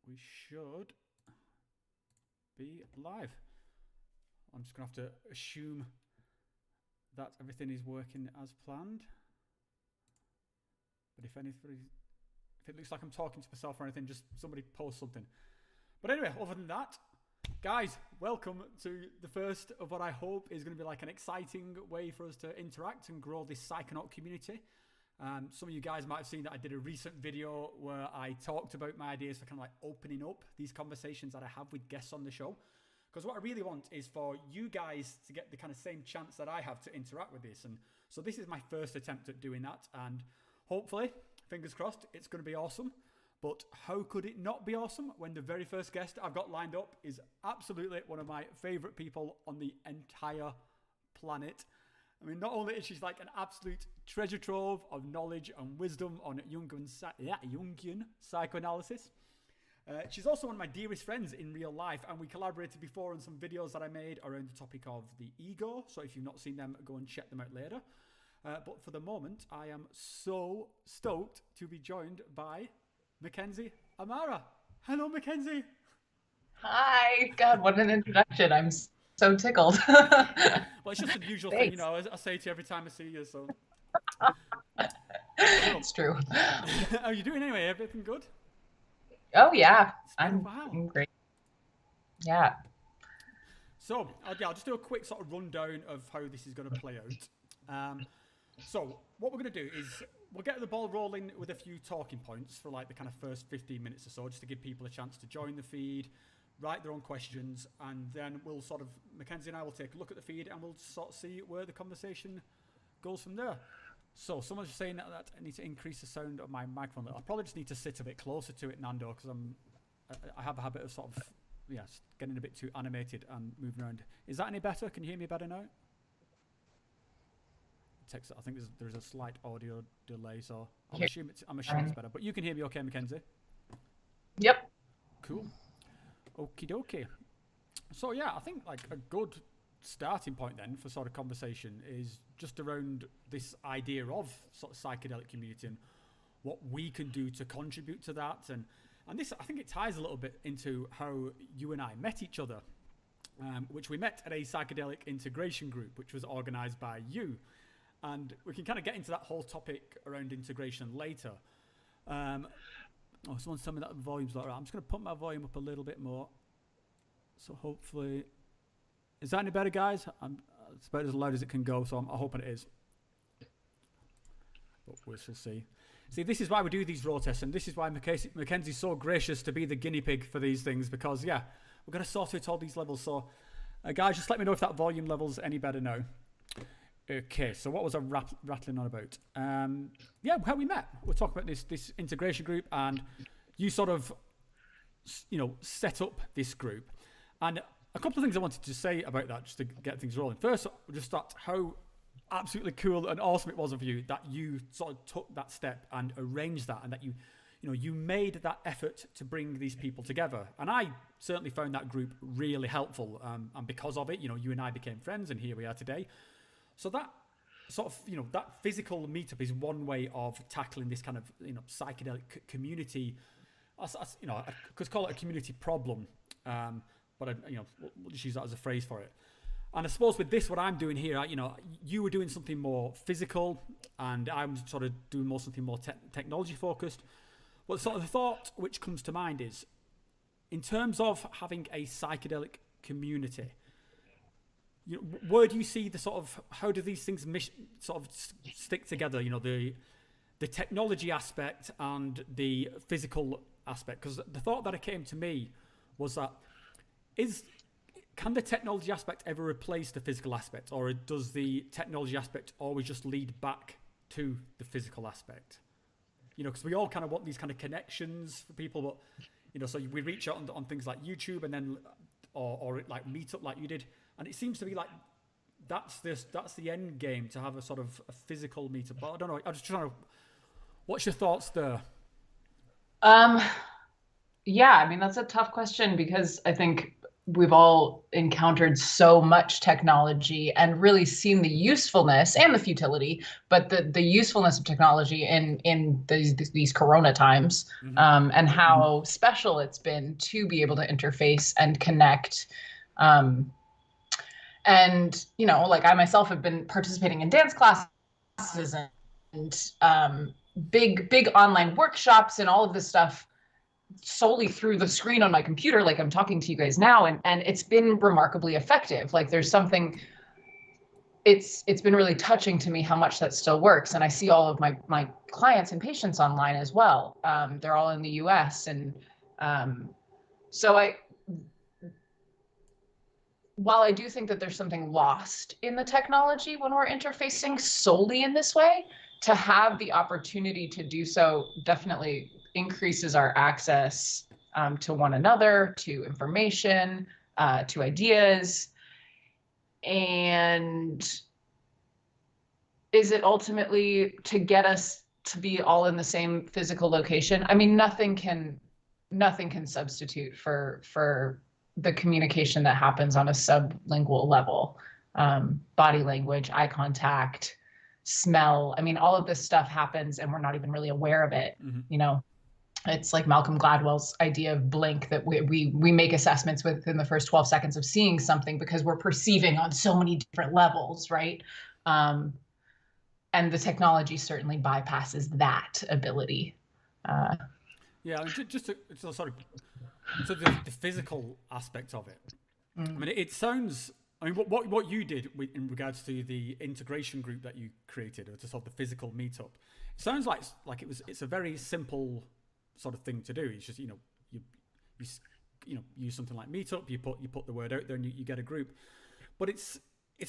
we should be live. I'm just going to have to assume that everything is working as planned. But if it looks like I'm talking to myself or anything, just somebody post something. But anyway, other than that, guys, welcome to the first of what I hope is going to be like an exciting way for us to interact and grow this Psychonaut community. Some of you guys might have seen that I did a recent video where I talked about my ideas for kind of like opening up these conversations that I have with guests on the show. Because what I really want is for you guys to get the kind of same chance that I have to interact with this. And so this is my first attempt at doing that. And hopefully, fingers crossed, it's going to be awesome. But how could it not be awesome when the very first guest I've got lined up is absolutely one of my favorite people on the entire planet. I mean, not only is she like an absolute treasure trove of knowledge and wisdom on Jungian psychoanalysis, she's also one of my dearest friends in real life, and we collaborated before on some videos that I made around the topic of the ego. So if you've not seen them, go and check them out later. But for the moment, I am so stoked to be joined by Mackenzie Amara. Hello, Mackenzie. Hi. God, what an introduction. I'm so tickled. Well, it's just an usual thing, you know, I say to you every time I see you, so. It's true. How are you doing anyway? Everything good? Oh, yeah. I'm great. Yeah. So, I'll just do a quick sort of rundown of how this is going to play out. So, what we're going to do is we'll get the ball rolling with a few talking points for like the kind of first 15 minutes or so, just to give people a chance to join the feed, write their own questions, and then we'll sort of, Mackenzie and I will take a look at the feed and we'll sort of see where the conversation goes from there. So someone's saying that I need to increase the sound of my microphone. I'll probably just need to sit a bit closer to it, Nando, because I have a habit of sort of, getting a bit too animated and moving around. Is that any better? Can you hear me better now? I think there's a slight audio delay, so I'm assuming it's better. But you can hear me okay, Mackenzie? Yep. Cool. Okie dokie. So yeah, I think like a good starting point then for sort of conversation is just around this idea of sort of psychedelic community and what we can do to contribute to that. And this, I think it ties a little bit into how you and I met each other, which we met at a psychedelic integration group, which was organized by you. And we can kind of get into that whole topic around integration later. Someone's telling me that the volume's not right. I'm just going to put my volume up a little bit more. So hopefully... Is that any better, guys? It's about as loud as it can go, so I'm hoping it is. But we shall see. See, this is why we do these road tests, and this is why Mackenzie's so gracious to be the guinea pig for these things, because, we're going to sort out all these levels. So, guys, just let me know if that volume level's any better now. Okay, so what was I rattling on about? How we met. We're talking about this integration group, and you sort of, set up this group. And a couple of things I wanted to say about that, just to get things rolling. First, just that how absolutely cool and awesome it was of you that you sort of took that step and arranged that, and that you made that effort to bring these people together. And I certainly found that group really helpful, and because of it, you and I became friends, and here we are today. So that sort of, that physical meetup is one way of tackling this kind of, psychedelic community. I could call it a community problem, but we'll just use that as a phrase for it. And I suppose with this, what I'm doing here, you were doing something more physical, and I'm sort of doing something more technology focused. Well, sort of the thought which comes to mind is, in terms of having a psychedelic community, where do you see the sort of, how do these things sort of stick together? The technology aspect and the physical aspect. Because the thought that came to me was that, can the technology aspect ever replace the physical aspect, or does the technology aspect always just lead back to the physical aspect? Because we all kind of want these kind of connections for people, but so we reach out on things like YouTube, and then or like Meetup like you did. And it seems to be like that's the end game, to have a sort of a physical meetup. But I don't know. I'm just trying to. What's your thoughts there? Yeah, I mean, that's a tough question, because I think we've all encountered so much technology and really seen the usefulness and the futility, but the usefulness of technology in these corona times, and how special it's been to be able to interface and connect. And, you know, like I myself have been participating in dance classes and big online workshops and all of this stuff solely through the screen on my computer, like I'm talking to you guys now, and it's been remarkably effective. Like there's something, it's been really touching to me how much that still works. And I see all of my clients and patients online as well. They're all in the US. And so while I do think that there's something lost in the technology when we're interfacing solely in this way, to have the opportunity to do so definitely increases our access to one another, to information, to ideas. And is it ultimately to get us to be all in the same physical location? I mean, nothing can substitute for the communication that happens on a sublingual level. Body language, eye contact, smell. I mean, all of this stuff happens and we're not even really aware of it. You know, it's like Malcolm Gladwell's idea of blink, that we make assessments within the first 12 seconds of seeing something because we're perceiving on so many different levels, right? And the technology certainly bypasses that ability. Yeah, just to sort of, so the physical aspect of it. I mean, it sounds. I mean, what you did in regards to the integration group that you created, or to sort of the physical meetup, it sounds like it's a very simple sort of thing to do. It's just, you use something like Meetup, you put the word out there, and you get a group. But it's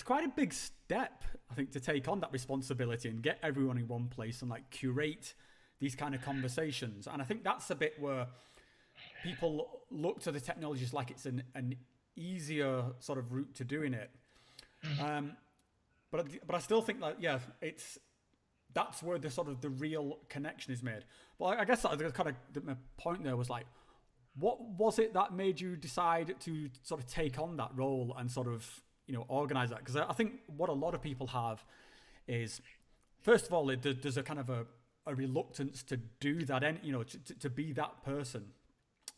quite a big step, I think, to take on that responsibility and get everyone in one place and like curate these kind of conversations. And I think that's a bit where people look to the technologies like it's an easier sort of route to doing it. But I still think that, yeah, that's where the sort of the real connection is made. Well, I guess that kind of my point there was like, what was it that made you decide to sort of take on that role and sort of, organize that? Because I think what a lot of people have is, first of all, there's a kind of a reluctance to do that, and to be that person.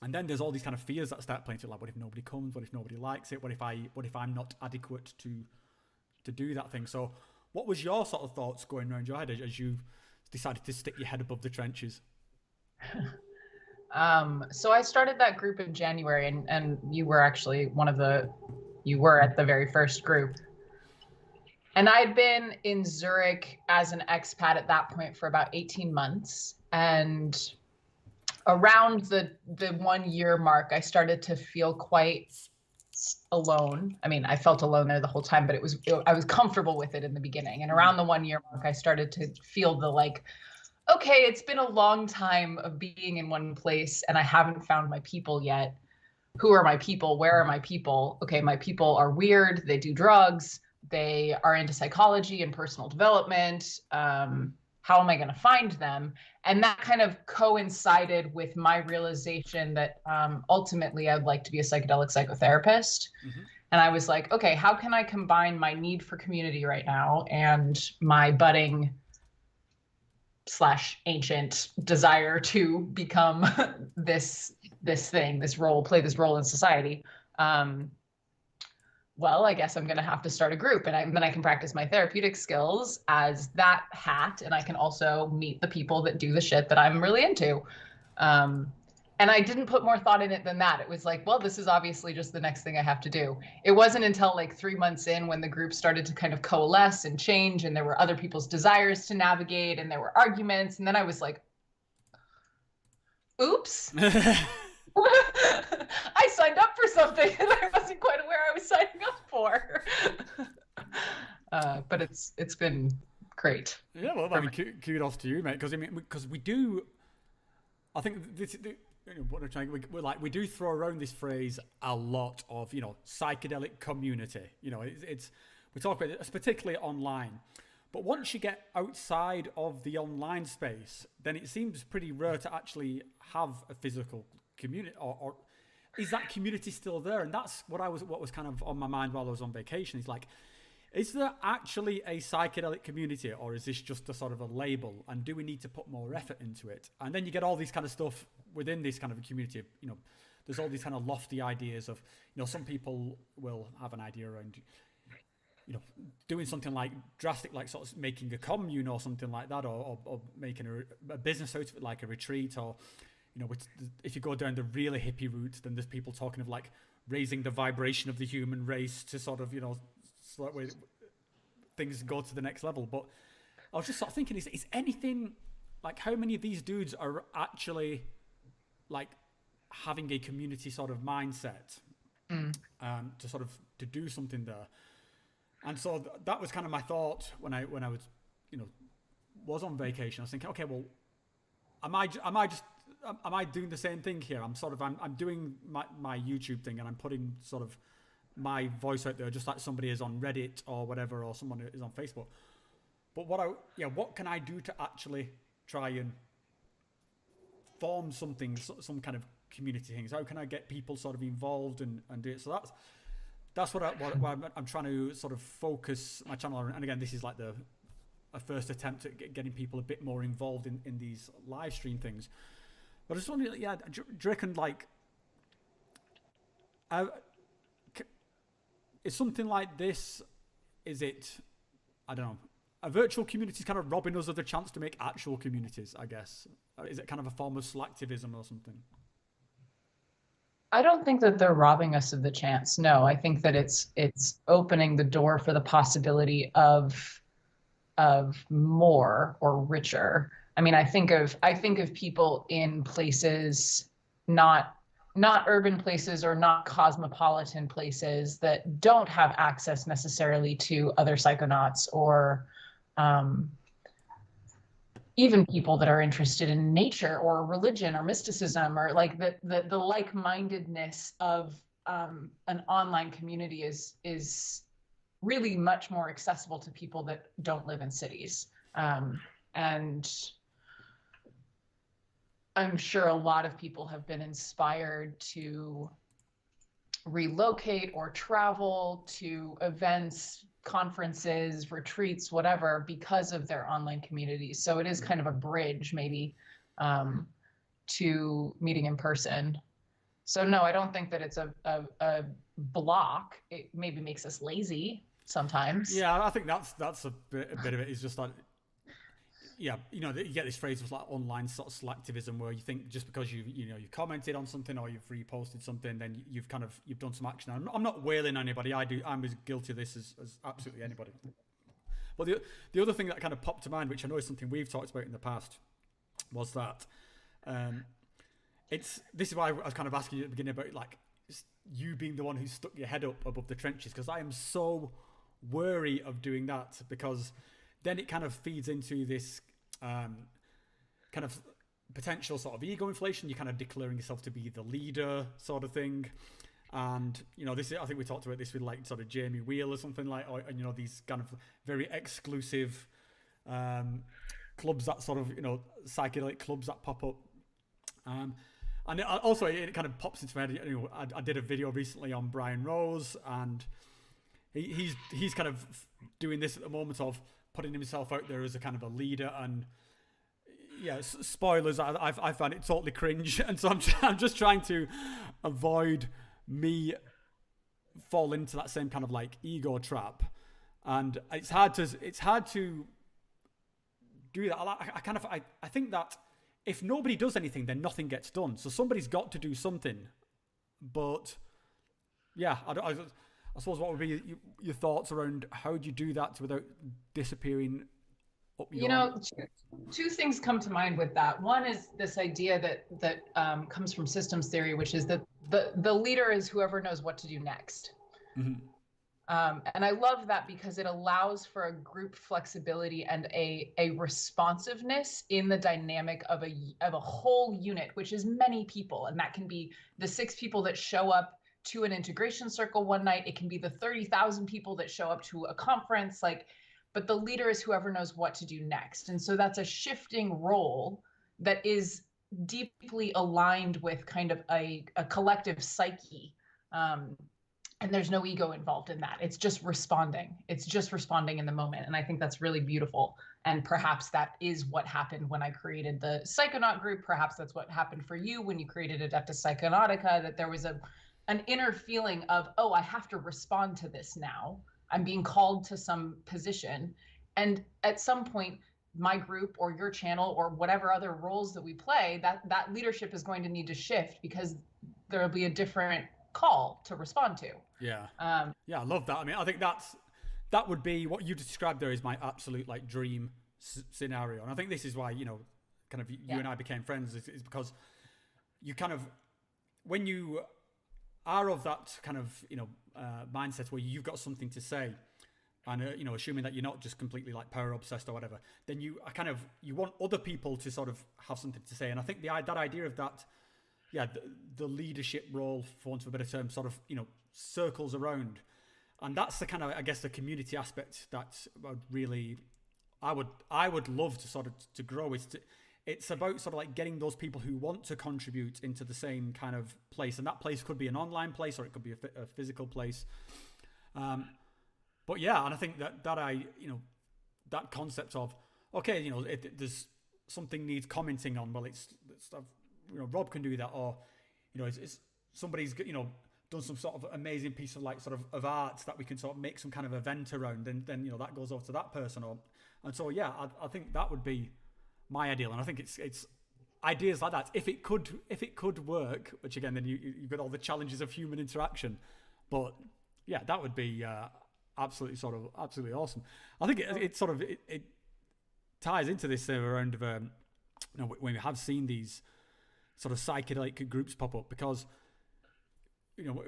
And then there's all these kind of fears that start playing to, like, what if nobody comes? What if nobody likes it? What if I'm not adequate to do that thing? So what was your sort of thoughts going around your head as you decided to stick your head above the trenches? So I started that group in January, and you were actually you were at the very first group. And I'd been in Zurich as an expat at that point for about 18 months. And around the 1 year mark, I started to feel quite alone. I mean, I felt alone there the whole time, but I was comfortable with it in the beginning. And around the 1 year mark, I started to feel the like, okay, it's been a long time of being in one place and I haven't found my people yet. Who are my people? Where are my people? Okay, my people are weird. They do drugs. They are into psychology and personal development. How am I going to find them? And that kind of coincided with my realization that ultimately I'd like to be a psychedelic psychotherapist. And I was like, okay, how can I combine my need for community right now and my budding / ancient desire to become this role, play this role in society? Well, I guess I'm going to have to start a group, and then I can practice my therapeutic skills as that hat, and I can also meet the people that do the shit that I'm really into. And I didn't put more thought in it than that. It was like, well, this is obviously just the next thing I have to do. It wasn't until like 3 months in, when the group started to kind of coalesce and change, and there were other people's desires to navigate, and there were arguments, and then I was like, oops. I signed up for something and I wasn't quite aware I was signing up for. But it's been great. Yeah, well, I mean, kudos to you, mate. Because we do, I think this, what I'm trying, we do throw around this phrase a lot of, psychedelic community. We talk about it, particularly online. But once you get outside of the online space, then it seems pretty rare to actually have a physical community, or is that community still there? And that's what was kind of on my mind while I was on vacation. Is like, is there actually a psychedelic community, or is this just a sort of a label? And do we need to put more effort into it? And then you get all these kind of stuff within this kind of a community. You know, there's all these kind of lofty ideas of, you know, some people will have an idea around, you know, doing something like drastic, like sort of making a commune or something like that, or making a business out of it, like a retreat, or, you know, if you go down the really hippie route, then there's people talking of like raising the vibration of the human race to sort of, you know, so that way things go to the next level. But I was just sort of thinking, is anything, like, how many of these dudes are actually like having a community sort of mindset to sort of to do something there? And so that was kind of my thought when I was, you know, was on vacation. I was thinking, okay, well, am I doing the same thing here? I'm doing my YouTube thing, and I'm putting sort of my voice out there, just like somebody is on Reddit or whatever, or someone is on Facebook. But what can I do to actually try and form something, some kind of community things? How can I get people sort of involved and do it? So that's what I'm trying to sort of focus my channel on. And again, this is like a first attempt at getting people a bit more involved in these live stream things. But I just wondering, do you reckon, like, is something like this, is it, I don't know, a virtual community is kind of robbing us of the chance to make actual communities, I guess? Is it kind of a form of selectivism or something? I don't think that they're robbing us of the chance. No, I think that it's opening the door for the possibility of more or richer. I mean, I think of people in places not urban places or not cosmopolitan places that don't have access necessarily to other psychonauts, or even people that are interested in nature or religion or mysticism, or like the like-mindedness of an online community is really much more accessible to people that don't live in cities. And I'm sure a lot of people have been inspired to relocate or travel to events, conferences, retreats, whatever, because of their online communities. So it is kind of a bridge, maybe, to meeting in person. So no, I don't think that it's a block. It maybe makes us lazy sometimes. Yeah, I think that's a bit of it. Is just like, yeah, you know, you get this phrase of like online sort of selectivism, where you think just because you've commented on something or you've reposted something, then you've done some action. I'm not wailing on anybody. I'm as guilty of this as absolutely anybody. But the other thing that kind of popped to mind, which I know is something we've talked about in the past, was that this is why I was kind of asking you at the beginning about, like, you being the one who stuck your head up above the trenches, because I am so wary of doing that, because then it kind of feeds into this kind of potential sort of ego inflation. You're kind of declaring yourself to be the leader sort of thing. And, you know, I think we talked about this with like sort of Jamie Wheel or something like, or, you know, these kind of very exclusive clubs that sort of, you know, psychedelic clubs that pop up. And it kind of pops into my head. You know, I did a video recently on Brian Rose, and he's kind of doing this at the moment of putting himself out there as a kind of a leader. And yeah, spoilers, I find it totally cringe, and so I'm just trying to avoid me fall into that same kind of like ego trap. And it's hard to do that. I think that if nobody does anything, then nothing gets done. So somebody's got to do something. But yeah, I suppose what would be your thoughts around how do you do that without disappearing up your... You know, two things come to mind with that. One is this idea that comes from systems theory, which is that the leader is whoever knows what to do next. Mm-hmm. And I love that because it allows for a group flexibility and a responsiveness in the dynamic of a whole unit, which is many people. And that can be the 6 people that show up to an integration circle one night. It can be the 30,000 people that show up to a conference, but the leader is whoever knows what to do next. And so that's a shifting role that is deeply aligned with kind of a collective psyche. And there's no ego involved in that. It's just responding. It's just responding in the moment. And I think that's really beautiful. And perhaps that is what happened when I created the Psychonaut group. Perhaps that's what happened for you when you created Adeptus Psychonautica, that there was an inner feeling of, oh, I have to respond to this now. I'm being called to some position. And at some point, my group or your channel or whatever other roles that we play, that leadership is going to need to shift, because there'll be a different call to respond to. Yeah. Yeah, I love that. I mean, I think that would be what you described there is my absolute like dream scenario. And I think this is why, you know, kind of you and I became friends is because you kind of, when you are of that kind of, you know, mindset where you've got something to say, and you know, assuming that you're not just completely like power obsessed or whatever, then you want other people to sort of have something to say. And I think that idea of that, the leadership role, for want of a better term, sort of, you know, circles around, and that's the kind of, I guess, the community aspect that I would love to sort of to grow. It's about sort of like getting those people who want to contribute into the same kind of place, and that place could be an online place or it could be a physical place. But yeah, and I think that concept of, okay, you know, there's something needs commenting on. Well, it's you know, Rob can do that, or you know, it's somebody's, you know, done some sort of amazing piece of like sort of art that we can sort of make some kind of event around, and then you know that goes over to that person, and so yeah, I think that would be my ideal, and I think it's ideas like that. If it could work, which again, then you've got all the challenges of human interaction, but yeah, that would be absolutely awesome. I think it ties into this around of you know, when we have seen these sort of psychedelic groups pop up, because you know,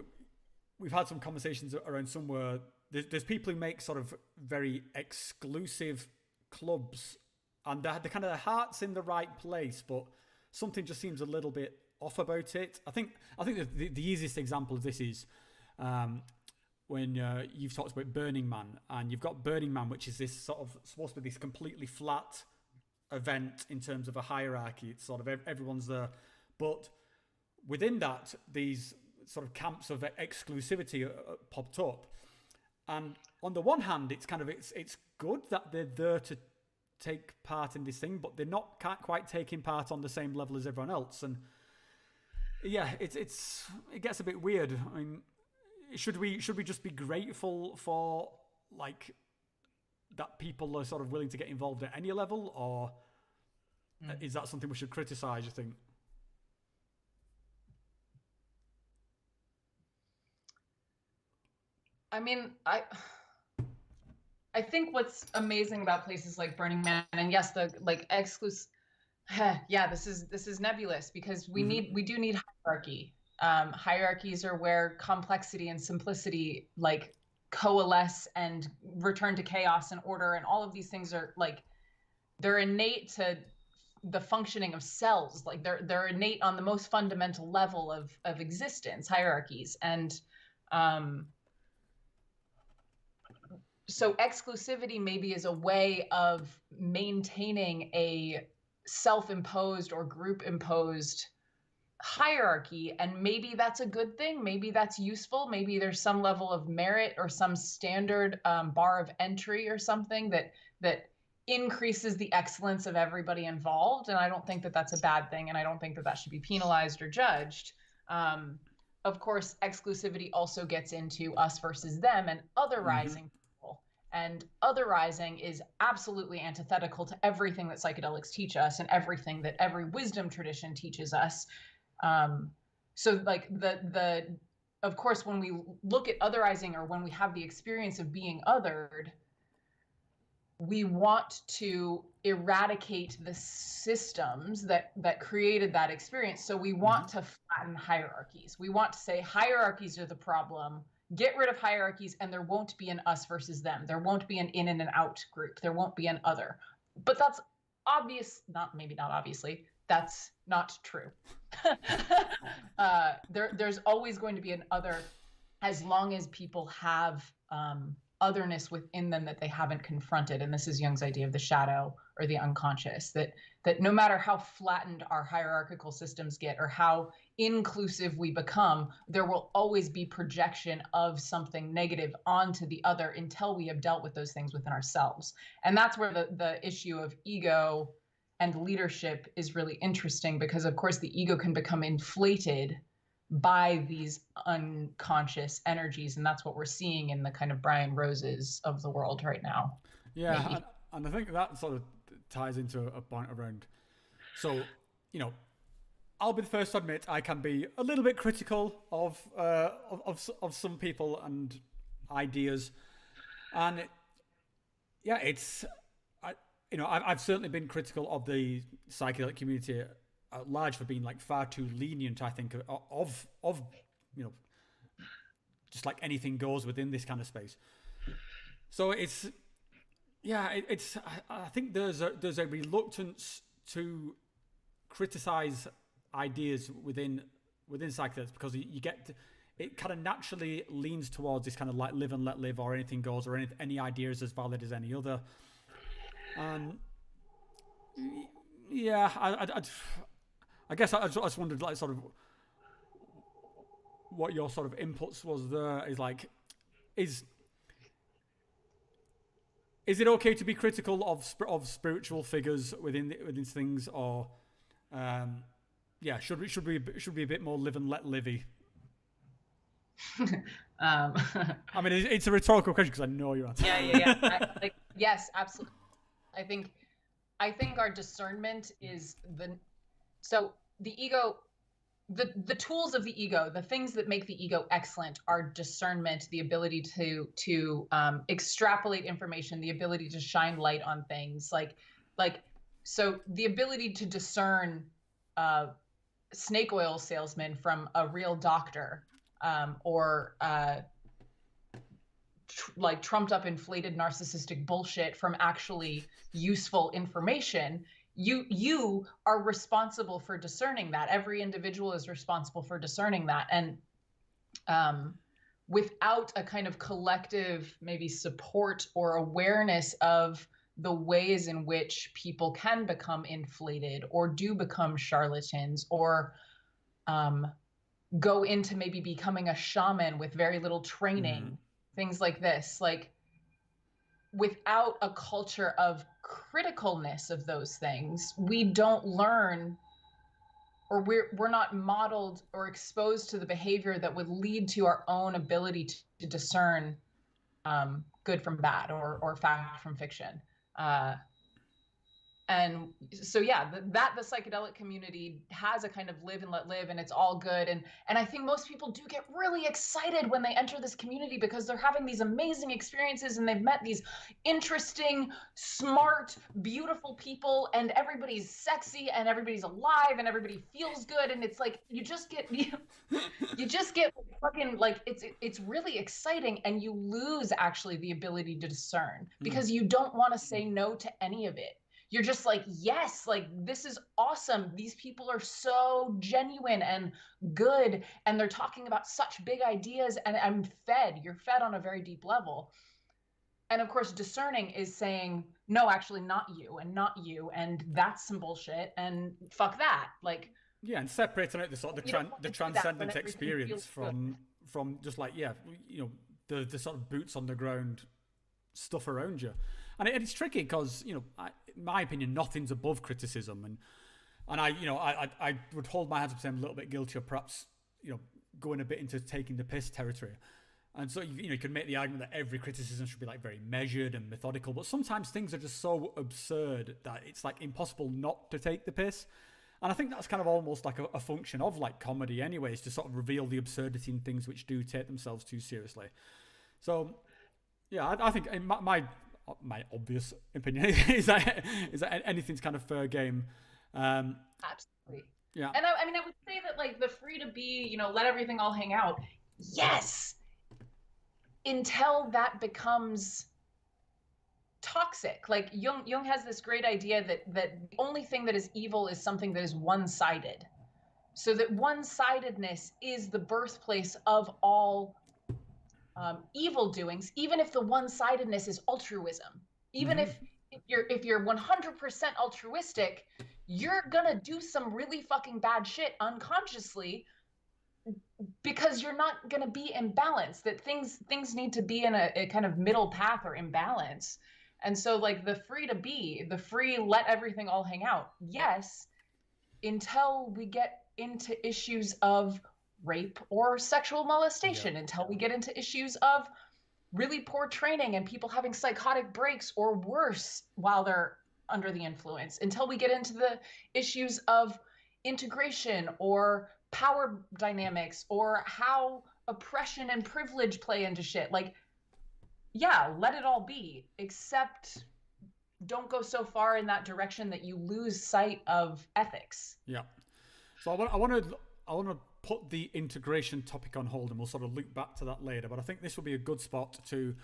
we've had some conversations around somewhere there's people who make sort of very exclusive clubs, and they're kind of their heart's in the right place, but something just seems a little bit off about it. I think the easiest example of this is when you've talked about Burning Man, and you've got Burning Man, which is this sort of supposed to be this completely flat event in terms of a hierarchy. It's sort of everyone's there, but within that, these sort of camps of exclusivity popped up. And on the one hand, it's kind of it's good that they're there to take part in this thing, but they're can't quite taking part on the same level as everyone else. And yeah, it gets a bit weird. I mean, should we just be grateful for like that people are sort of willing to get involved at any level, or is that something we should criticize, you think? I mean, I think what's amazing about places like Burning Man, and yes, the like yeah, this is nebulous, because we do need hierarchy. Hierarchies are where complexity and simplicity like coalesce and return to chaos and order, and all of these things are like, they're innate to the functioning of cells. Like they're innate on the most fundamental level of existence, hierarchies. And so exclusivity maybe is a way of maintaining a self-imposed or group-imposed hierarchy, and maybe that's a good thing. Maybe that's useful. Maybe there's some level of merit or some standard bar of entry or something that increases the excellence of everybody involved. And I don't think that that's a bad thing, and I don't think that that should be penalized or judged. Of course, exclusivity also gets into us versus them and otherizing. And otherizing is absolutely antithetical to everything that psychedelics teach us and everything that every wisdom tradition teaches us. So like of course, when we look at otherizing, or when we have the experience of being othered, we want to eradicate the systems that created that experience. So we want to flatten hierarchies. We want to say hierarchies are the problem. Get rid of hierarchies, and there won't be an us versus them. There won't be an in and an out group. There won't be an other. But that's obvious, maybe not obviously, that's not true. There's always going to be an other, as long as people have otherness within them that they haven't confronted. And this is Jung's idea of the shadow or the unconscious, that no matter how flattened our hierarchical systems get or how inclusive we become, there will always be projection of something negative onto the other until we have dealt with those things within ourselves. And that's where the issue of ego and leadership is really interesting, because of course the ego can become inflated by these unconscious energies, and that's what we're seeing in the kind of Brian Roses of the world right now. Yeah, and I think that sort of ties into a point around, so, you know, I'll be the first to admit I can be a little bit critical of some people and ideas, and yeah, I've certainly been critical of the psychedelic community at large for being like far too lenient, I think, of just like anything goes within this kind of space. So I think there's a reluctance to criticize ideas within psychedelics, because you get it kind of naturally leans towards this kind of like live and let live, or anything goes, or any idea is as valid as any other. Yeah, I guess I just wondered, like, sort of what your sort of inputs was there. Is like, is it okay to be critical of spiritual figures within things, or should we be a bit more live and let livey? I mean, it's a rhetorical question because I know your answer. Yeah. Yes, absolutely. I think our discernment is the ego, the tools of the ego, the things that make the ego excellent are discernment, the ability to extrapolate information, the ability to shine light on things, so the ability to discern snake oil salesman from a real doctor, or like trumped up, inflated, narcissistic bullshit from actually useful information. You are responsible for discerning that. Every individual is responsible for discerning that. And without a kind of collective maybe support or awareness of the ways in which people can become inflated or do become charlatans, or go into maybe becoming a shaman with very little training, things like this, like without a culture of criticalness of those things, we don't learn, or we're not modeled or exposed to the behavior that would lead to our own ability to discern good from bad, or fact from fiction. And so, yeah, the psychedelic community has a kind of live and let live, and it's all good. And I think most people do get really excited when they enter this community, because they're having these amazing experiences and they've met these interesting, smart, beautiful people, and everybody's sexy and everybody's alive and everybody feels good. And it's like, you just get fucking, like, it's really exciting, and you lose actually the ability to discern, because you don't want to say no to any of it. You're just like, yes, like, this is awesome. These people are so genuine and good, and they're talking about such big ideas, and I'm fed. You're fed on a very deep level. And of course, discerning is saying, no, actually not you, and that's some bullshit, and fuck that. Like, yeah, and separating out the sort of the transcendent experience from just like, the sort of boots on the ground stuff around you. And it's tricky because, in my opinion, nothing's above criticism, and I would hold my hands up, saying I'm a little bit guilty of perhaps, going a bit into taking the piss territory. And so, you can make the argument that every criticism should be like very measured and methodical, but sometimes things are just so absurd that it's like impossible not to take the piss. And I think that's kind of almost like a function of like comedy anyways, to sort of reveal the absurdity in things which do take themselves too seriously. So, yeah, I think my obvious opinion is that anything's kind of fair game. Absolutely. Yeah. And I mean, I would say that, like, the free to be, let everything all hang out. Yes. Until that becomes toxic. Like, Jung has this great idea that the only thing that is evil is something that is one-sided. So that one-sidedness is the birthplace of all evil doings, even if the one-sidedness is altruism, even if you're 100% altruistic, you're gonna do some really fucking bad shit unconsciously because you're not gonna be in balance. That things need to be in a kind of middle path or imbalance. And so like the free let everything all hang out, yes, until we get into issues of rape or sexual molestation, until we get into issues of really poor training and people having psychotic breaks or worse while they're under the influence, until we get into the issues of integration or power dynamics or how oppression and privilege play into shit. Like, yeah, let it all be, except don't go so far in that direction that you lose sight of ethics. Yeah. So I want to put the integration topic on hold, and we'll sort of loop back to that later. But I think this will be a good spot to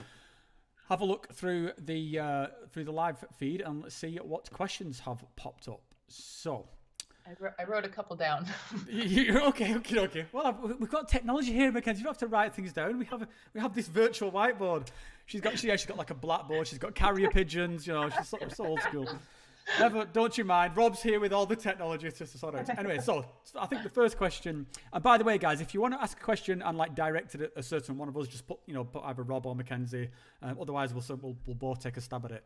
have a look through the live feed and see what questions have popped up. So I wrote a couple down. Okay. Well, we've got technology here, Mackenzie. You don't have to write things down. We have this virtual whiteboard. She's got like a blackboard. She's got carrier pigeons. You know, she's so old school. Never, don't you mind. Rob's here with all the technology to sort out. Anyway, so I think the first question. And by the way, guys, if you want to ask a question and like direct it at a certain one of us, just put either Rob or Mackenzie. Otherwise, we'll both take a stab at it.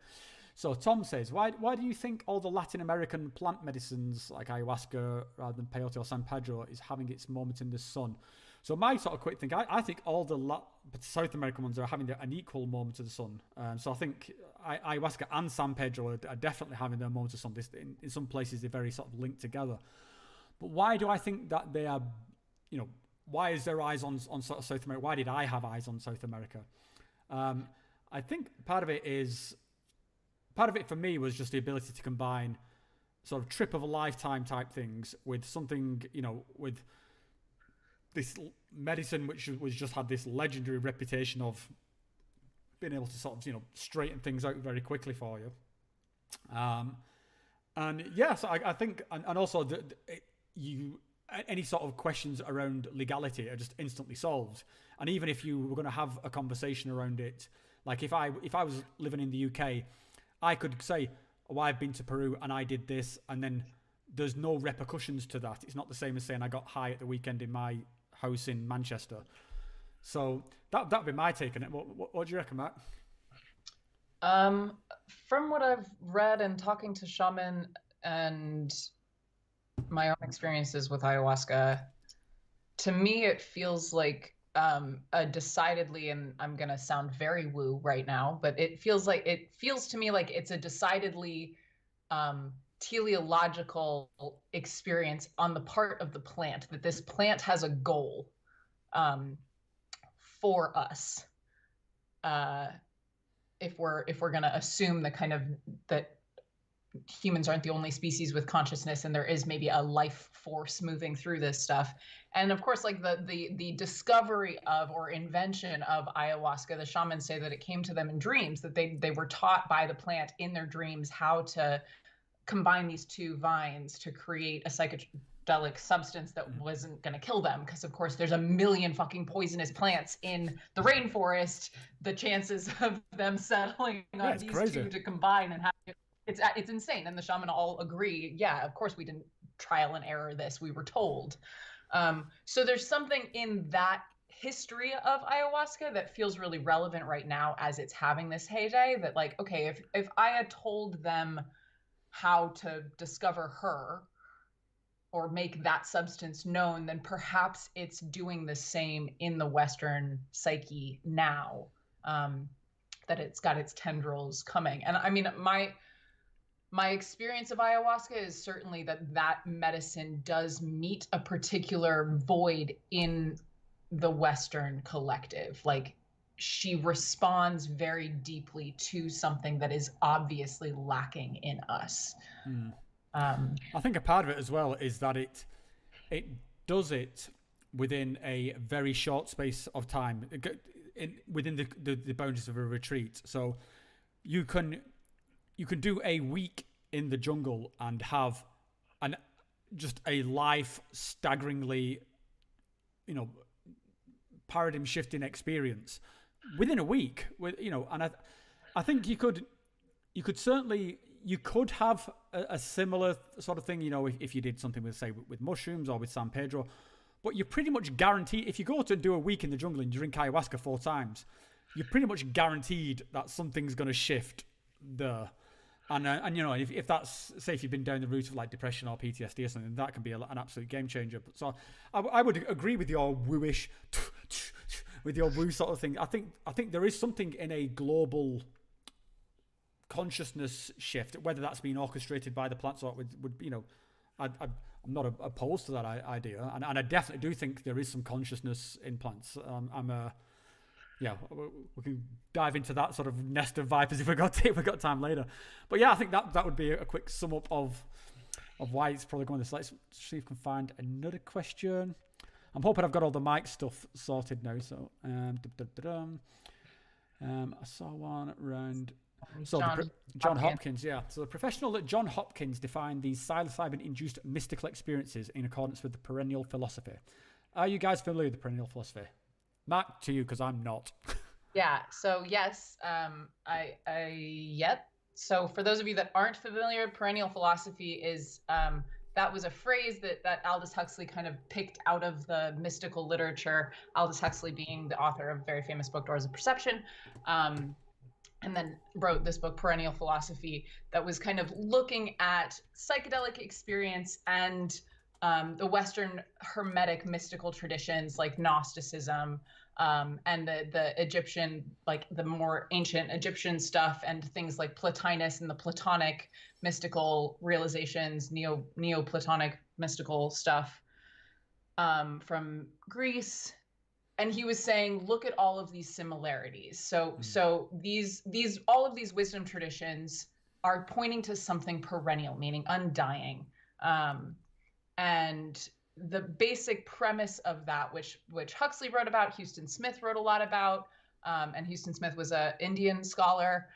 So Tom says, why do you think all the Latin American plant medicines like ayahuasca rather than peyote or San Pedro is having its moment in the sun? So my sort of quick thing, I think all the South American ones are having an equal moment of the sun. So I think ayahuasca and San Pedro are definitely having their moment of sun. In some places, they're very sort of linked together. But why do I think that they are, why is there eyes on sort of South America? Why did I have eyes on South America? I think part of it for me was just the ability to combine sort of trip of a lifetime type things with something, with this medicine which was just had this legendary reputation of being able to sort of, straighten things out very quickly for you. And yeah, so I think, and also any sort of questions around legality are just instantly solved. And even if you were going to have a conversation around it, like if I was living in the UK, I could say, oh, I've been to Peru and I did this, and then there's no repercussions to that. It's not the same as saying I got high at the weekend in my house in Manchester. So that'd be my take on it. What do you reckon, Matt? From what I've read and talking to shaman and my own experiences with ayahuasca, to me it feels like a decidedly, and I'm gonna sound very woo right now, but it feels to me like it's a decidedly teleological experience on the part of the plant, that this plant has a goal for us. If we're gonna assume the kind of that humans aren't the only species with consciousness and there is maybe a life force moving through this stuff. And of course, like the discovery of or invention of ayahuasca, the shamans say that it came to them in dreams, that they were taught by the plant in their dreams how to combine these two vines to create a psychedelic substance that wasn't going to kill them, because of course there's a million fucking poisonous plants in the rainforest. The chances of them settling on these crazy. two to combine and have it's insane. And the shaman all agree, yeah, of course we didn't trial and error this, we were told. So there's something in that history of ayahuasca that feels really relevant right now as it's having this heyday, that like, okay, if I had told them how to discover her or make that substance known, then perhaps it's doing the same in the Western psyche now, that it's got its tendrils coming. And I mean, my experience of ayahuasca is certainly that medicine does meet a particular void in the Western collective. Like, she responds very deeply to something that is obviously lacking in us. I think a part of it as well is that it does it within a very short space of time, within the boundaries of a retreat. So you can do a week in the jungle and have just a life staggeringly, paradigm shifting experience within a week. And I think you could certainly have a similar sort of thing, if you did something with, say, with mushrooms or with San Pedro. But you're pretty much guaranteed, if you go to do a week in the jungle and you drink ayahuasca 4 times, you're pretty much guaranteed that something's going to shift there. And if that's, say, if you've been down the route of like depression or PTSD or something, that can be an absolute game changer. So I would agree with your woo-ish, with your woo sort of thing. I think there is something in a global consciousness shift, whether that's being orchestrated by the plants or I'm not opposed to that idea, and I definitely do think there is some consciousness in plants. We can dive into that sort of nest of vipers if we got time later. But yeah, I think that would be a quick sum up of why it's probably going this. Let's see if we can find another question. I'm hoping I've got all the mic stuff sorted now. So I saw one around. So John Hopkins, yeah. So the professional at John Hopkins defined these psilocybin-induced mystical experiences in accordance with the Perennial Philosophy. Are you guys familiar with the Perennial Philosophy? Mark, to you, because I'm not. Yeah. So yes, yep. So for those of you that aren't familiar, Perennial Philosophy is that was a phrase that Aldous Huxley kind of picked out of the mystical literature. Aldous Huxley being the author of a very famous book, Doors of Perception. And then wrote this book, Perennial Philosophy, that was kind of looking at psychedelic experience and the Western Hermetic mystical traditions like Gnosticism and the Egyptian, like the more ancient Egyptian stuff, and things like Plotinus and the Platonic mystical realizations, Neoplatonic mystical stuff from Greece. And he was saying, look at all of these similarities. So these all of these wisdom traditions are pointing to something perennial, meaning undying. And the basic premise of that, which Huxley wrote about, Huston Smith wrote a lot about, and Huston Smith was an Indian scholar,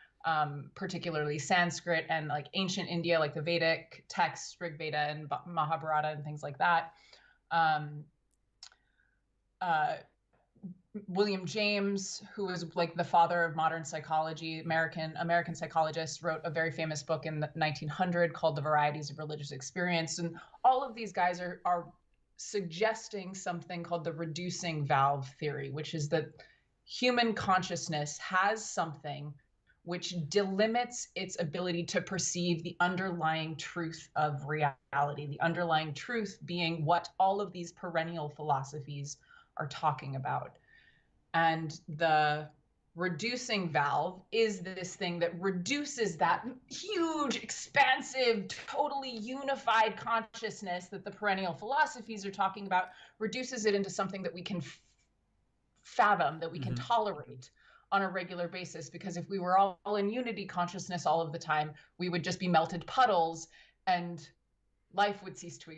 particularly Sanskrit and like ancient India, like the Vedic texts, Rig Veda and Mahabharata and things like that. William James, who was like the father of modern psychology, American psychologist, wrote a very famous book in 1900 called The Varieties of Religious Experience. And all of these guys are suggesting something called the reducing valve theory, which is that human consciousness has something which delimits its ability to perceive the underlying truth of reality, the underlying truth being what all of these perennial philosophies are talking about. And the reducing valve is this thing that reduces that huge, expansive, totally unified consciousness that the perennial philosophies are talking about, reduces it into something that we can fathom, that we can tolerate on a regular basis. Because if we were all in unity consciousness all of the time, we would just be melted puddles and life would cease to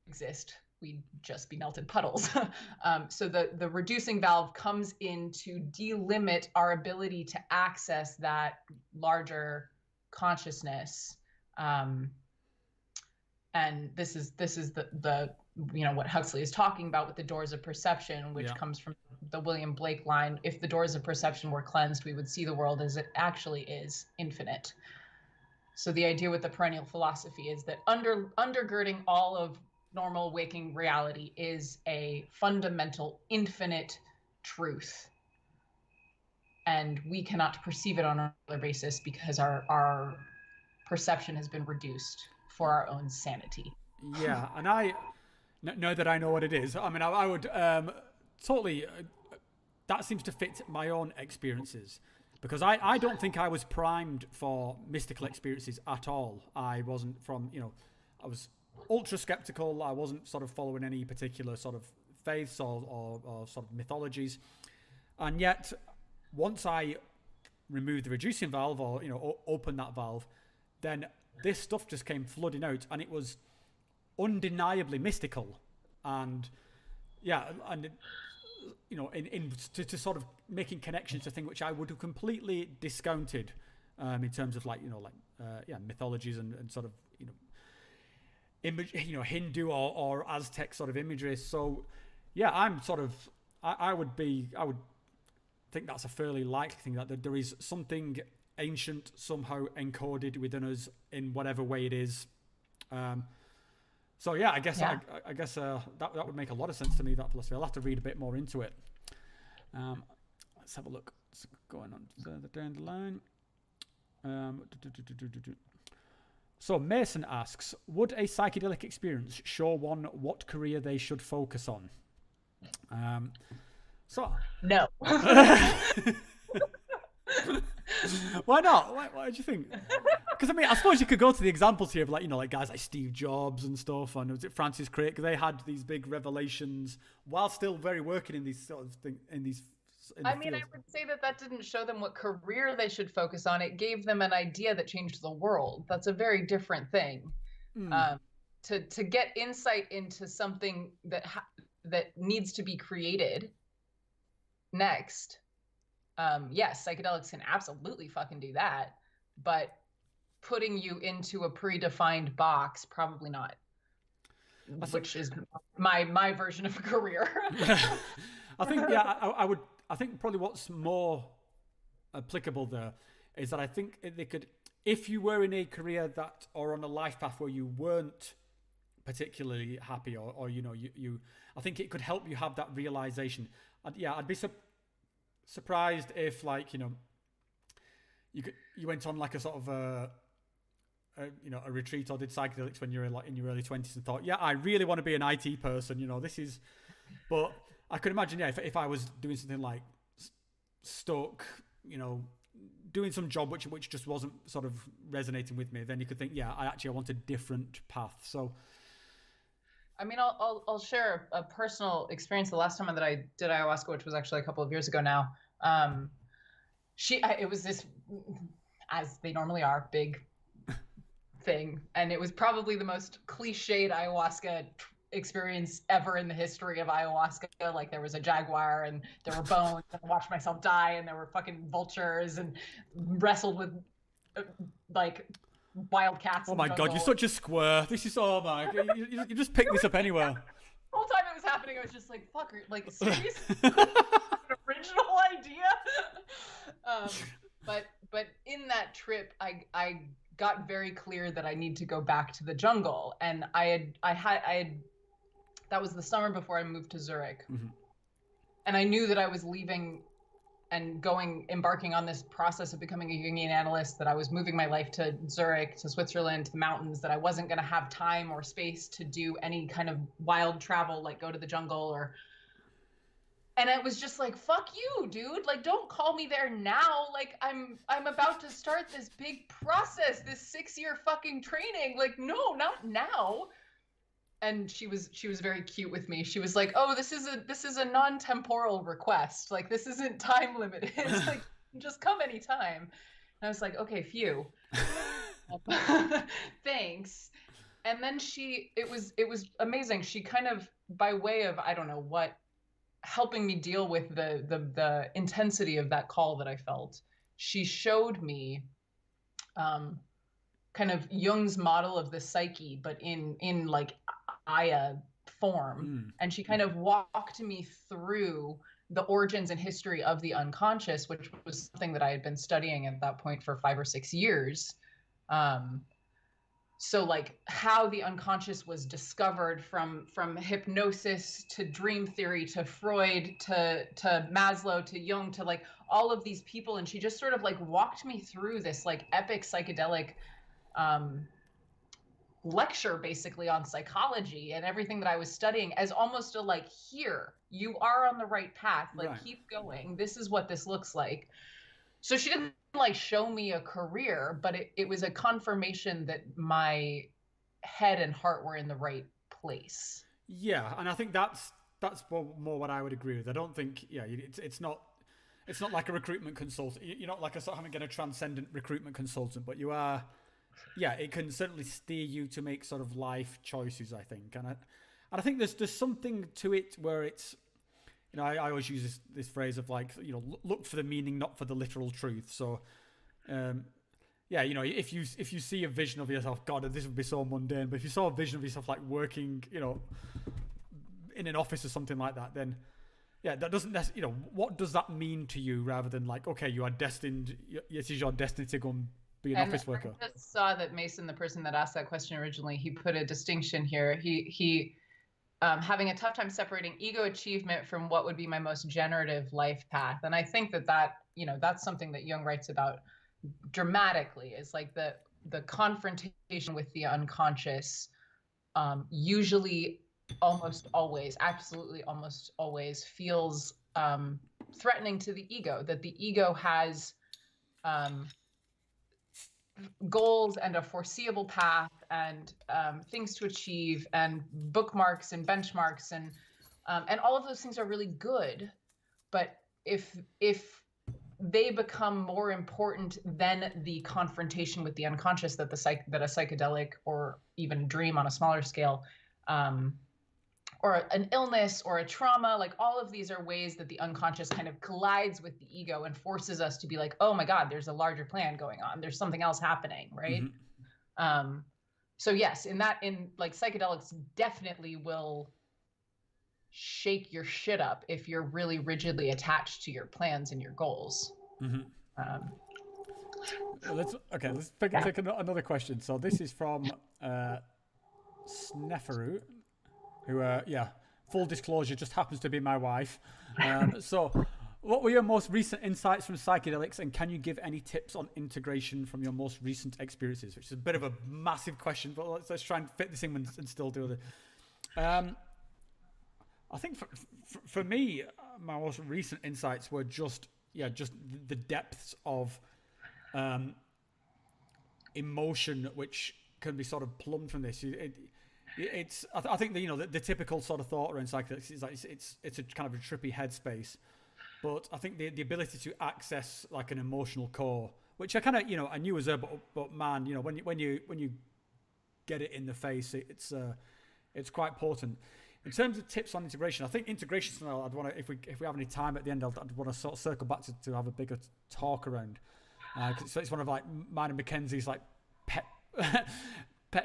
exist. We'd just be melted puddles. So the reducing valve comes in to delimit our ability to access that larger consciousness. And this is the what Huxley is talking about with the doors of perception, which comes from the William Blake line. If the doors of perception were cleansed, we would see the world as it actually is, infinite. So the idea with the perennial philosophy is that undergirding all of normal waking reality is a fundamental infinite truth, and we cannot perceive it on a regular basis because our perception has been reduced for our own sanity. Yeah, and I know that I know what it is. I mean, I would totally that seems to fit my own experiences, because I don't think I was primed for mystical experiences at all. I wasn't I was ultra skeptical. I wasn't sort of following any particular sort of faiths or sort of mythologies. And yet, once I removed the reducing valve or, opened that valve, then this stuff just came flooding out, and it was undeniably mystical. And to sort of making connections to things which I would have completely discounted in terms of mythologies and sort of, Hindu or Aztec sort of imagery. So, yeah, I'm sort of I would think that's a fairly likely thing, that there is something ancient somehow encoded within us in whatever way it is. So yeah, I guess that would make a lot of sense to me, that philosophy. I'll have to read a bit more into it. Let's have a look. It's going on further down the line. So Mason asks, would a psychedelic experience show one what career they should focus on? No. Why not? Why do you think? Because I mean, I suppose you could go to the examples here of like guys like Steve Jobs and stuff, and was it Francis Crick? They had these big revelations while still very working in these sort of thing in these. I mean, I would say that didn't show them what career they should focus on. It gave them an idea that changed the world. That's a very different thing. To get insight into something that needs to be created next. Yes, psychedelics can absolutely fucking do that, but putting you into a predefined box, probably not. Which is my version of a career. I think, I would. I think probably what's more applicable there is that I think they could, if you were in a career that, or on a life path where you weren't particularly happy, or you I think it could help you have that realization. I'd be surprised if you went on like a sort of a retreat or did psychedelics when you're in your early 20s and thought, I really want to be an IT person. But I could imagine, if I was doing something like stuck, doing some job which just wasn't sort of resonating with me, then you could think, I want a different path. So, I mean, I'll share a personal experience. The last time that I did ayahuasca, which was actually a couple of years ago now, it was this, as they normally are, big thing, and it was probably the most cliched ayahuasca experience ever in the history of ayahuasca. Like, there was a jaguar and there were bones and I watched myself die, and there were fucking vultures and wrestled with like wild cats. Oh my god, you're such a square. This is you just pick this up anywhere. The whole time it was happening, I was just like, fuck, like, serious? An original idea? But in that trip, I got very clear that I need to go back to the jungle, and I had that was the summer before I moved to Zurich. Mm-hmm. And I knew that I was leaving and embarking on this process of becoming a Jungian analyst, that I was moving my life to Zurich, to Switzerland, to the mountains, that I wasn't going to have time or space to do any kind of wild travel, like go to the jungle and it was just like, fuck you, dude. Like, don't call me there now. Like, I'm about to start this big process, this 6-year fucking training. Like, no, not now. And she was very cute with me. She was like, "Oh, this is a non-temporal request. Like, this isn't time limited. Like, just come anytime." And I was like, "Okay, phew." Thanks. And then it was amazing. She kind of, by way of, I don't know what, helping me deal with the intensity of that call that I felt, she showed me kind of Jung's model of the psyche, but in like Aya form. And she kind of walked me through the origins and history of the unconscious, which was something that I had been studying at that point for 5 or 6 years. So like how the unconscious was discovered from hypnosis to dream theory to Freud to Maslow to Jung to like all of these people. And she just sort of like walked me through this like epic psychedelic lecture basically on psychology and everything that I was studying as almost a like, here, you are on the right path. Like, right. Keep going. This is what this looks like. So she didn't like show me a career, but it was a confirmation that my head and heart were in the right place. Yeah. And I think that's more what I would agree with. I don't think, it's not like a recruitment consultant. You're not like a sort of having a transcendent recruitment consultant, but you are, it can certainly steer you to make sort of life choices, I think. And I think there's something to it where it's, I always use this phrase of like, look for the meaning, not for the literal truth. So, if you see a vision of yourself, God, this would be so mundane. But if you saw a vision of yourself like working, in an office or something like that, then that doesn't necessarily, what does that mean to you rather than like, okay, you are destined, it is your destiny to go and be an office worker. I just saw that Mason, the person that asked that question originally, he put a distinction here. He having a tough time separating ego achievement from what would be my most generative life path. And I think that that's something that Jung writes about dramatically, is like the confrontation with the unconscious, usually almost always, absolutely almost always feels threatening to the ego, that the ego has goals and a foreseeable path and things to achieve and bookmarks and benchmarks and all of those things are really good, but if they become more important than the confrontation with the unconscious that that a psychedelic or even dream on a smaller scale, or an illness or a trauma, like all of these are ways that the unconscious kind of collides with the ego and forces us to be like, oh my God, there's a larger plan going on. There's something else happening, right? Mm-hmm. So yes, in like psychedelics definitely will shake your shit up if you're really rigidly attached to your plans and your goals. Mm-hmm. Let's take another question. So this is from Sneferu, who, full disclosure, just happens to be my wife. So what were your most recent insights from psychedelics, and can you give any tips on integration from your most recent experiences? Which is a bit of a massive question, but let's try and fit this in and still do it. I think for me, my most recent insights were just the depths of emotion which can be sort of plumbed from this. I think the typical sort of thought around psychedelics is like it's a kind of a trippy headspace, but I think the ability to access like an emotional core, which I kind of I knew was there, but man, when you get it in the face, it's quite potent. In terms of tips on integration, I think integration style, I'd want to, if we have any time at the end, I'd want to sort of circle back to have a bigger talk around. So it's one of like mine and Mackenzie's like pet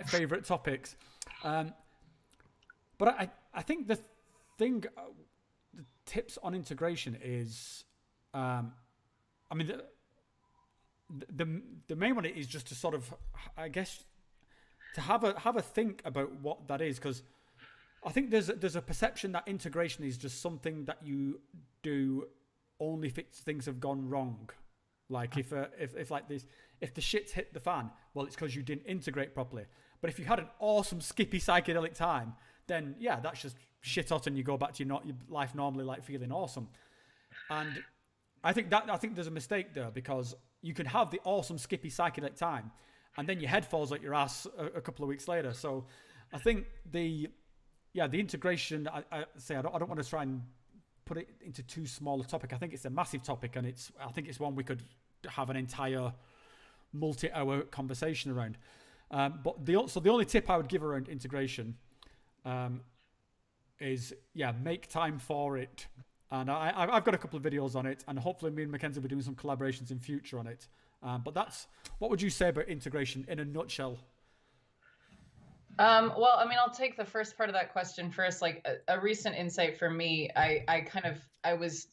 favorite topics. But I think the thing, the tips on integration is, the main one is just to sort of, I guess, to have a think about what that is, because I think there's a perception that integration is just something that you do only if things have gone wrong. Like if like this, if the shit's hit the fan, well, it's because you didn't integrate properly. But if you had an awesome skippy psychedelic time, then yeah, that's just shit hot, and you go back to your life normally, like feeling awesome. And I think there's a mistake there, because you can have the awesome skippy psychedelic time, and then your head falls out your ass a couple of weeks later. So I think the integration, I don't want to try and put it into too small a topic. I think it's a massive topic, and I think it's one we could have an entire multi-hour conversation around. But the only tip I would give around integration is make time for it. And I've got a couple of videos on it, and hopefully me and Mackenzie will be doing some collaborations in future on it. But what would you say about integration in a nutshell? Well, I'll take the first part of that question first. Like a recent insight for me, I was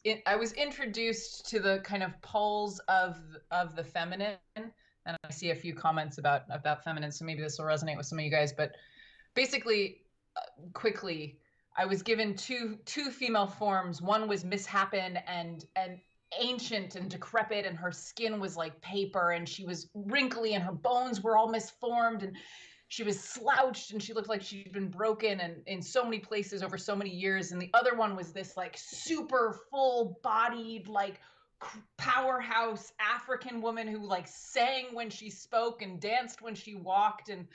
introduced to the kind of poles of the feminine, and I see a few comments about feminine, so maybe this will resonate with some of you guys. But basically, quickly, I was given two female forms. One was Misshapen and ancient and decrepit, and her skin was like paper, and she was wrinkly, and her bones were all misformed, and she was slouched, and she looked like she'd been broken and in so many places over so many years. And the other one was this like super full-bodied, like powerhouse African woman who like sang when she spoke and danced when she walked, and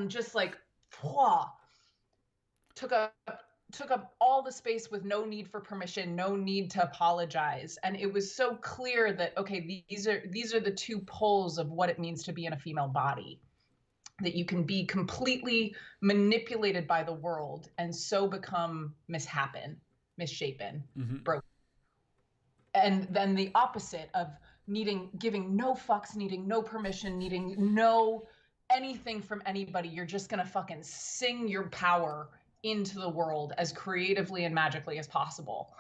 just like took up all the space with no need for permission, no need to apologize. And it was so clear that, okay, these are the two poles of what it means to be in a female body. That you can be completely manipulated by the world and so become misshapen, misshapen, broken. And then the opposite of giving no fucks, needing no permission, needing no anything from anybody. You're just gonna fucking sing your power into the world as creatively and magically as possible.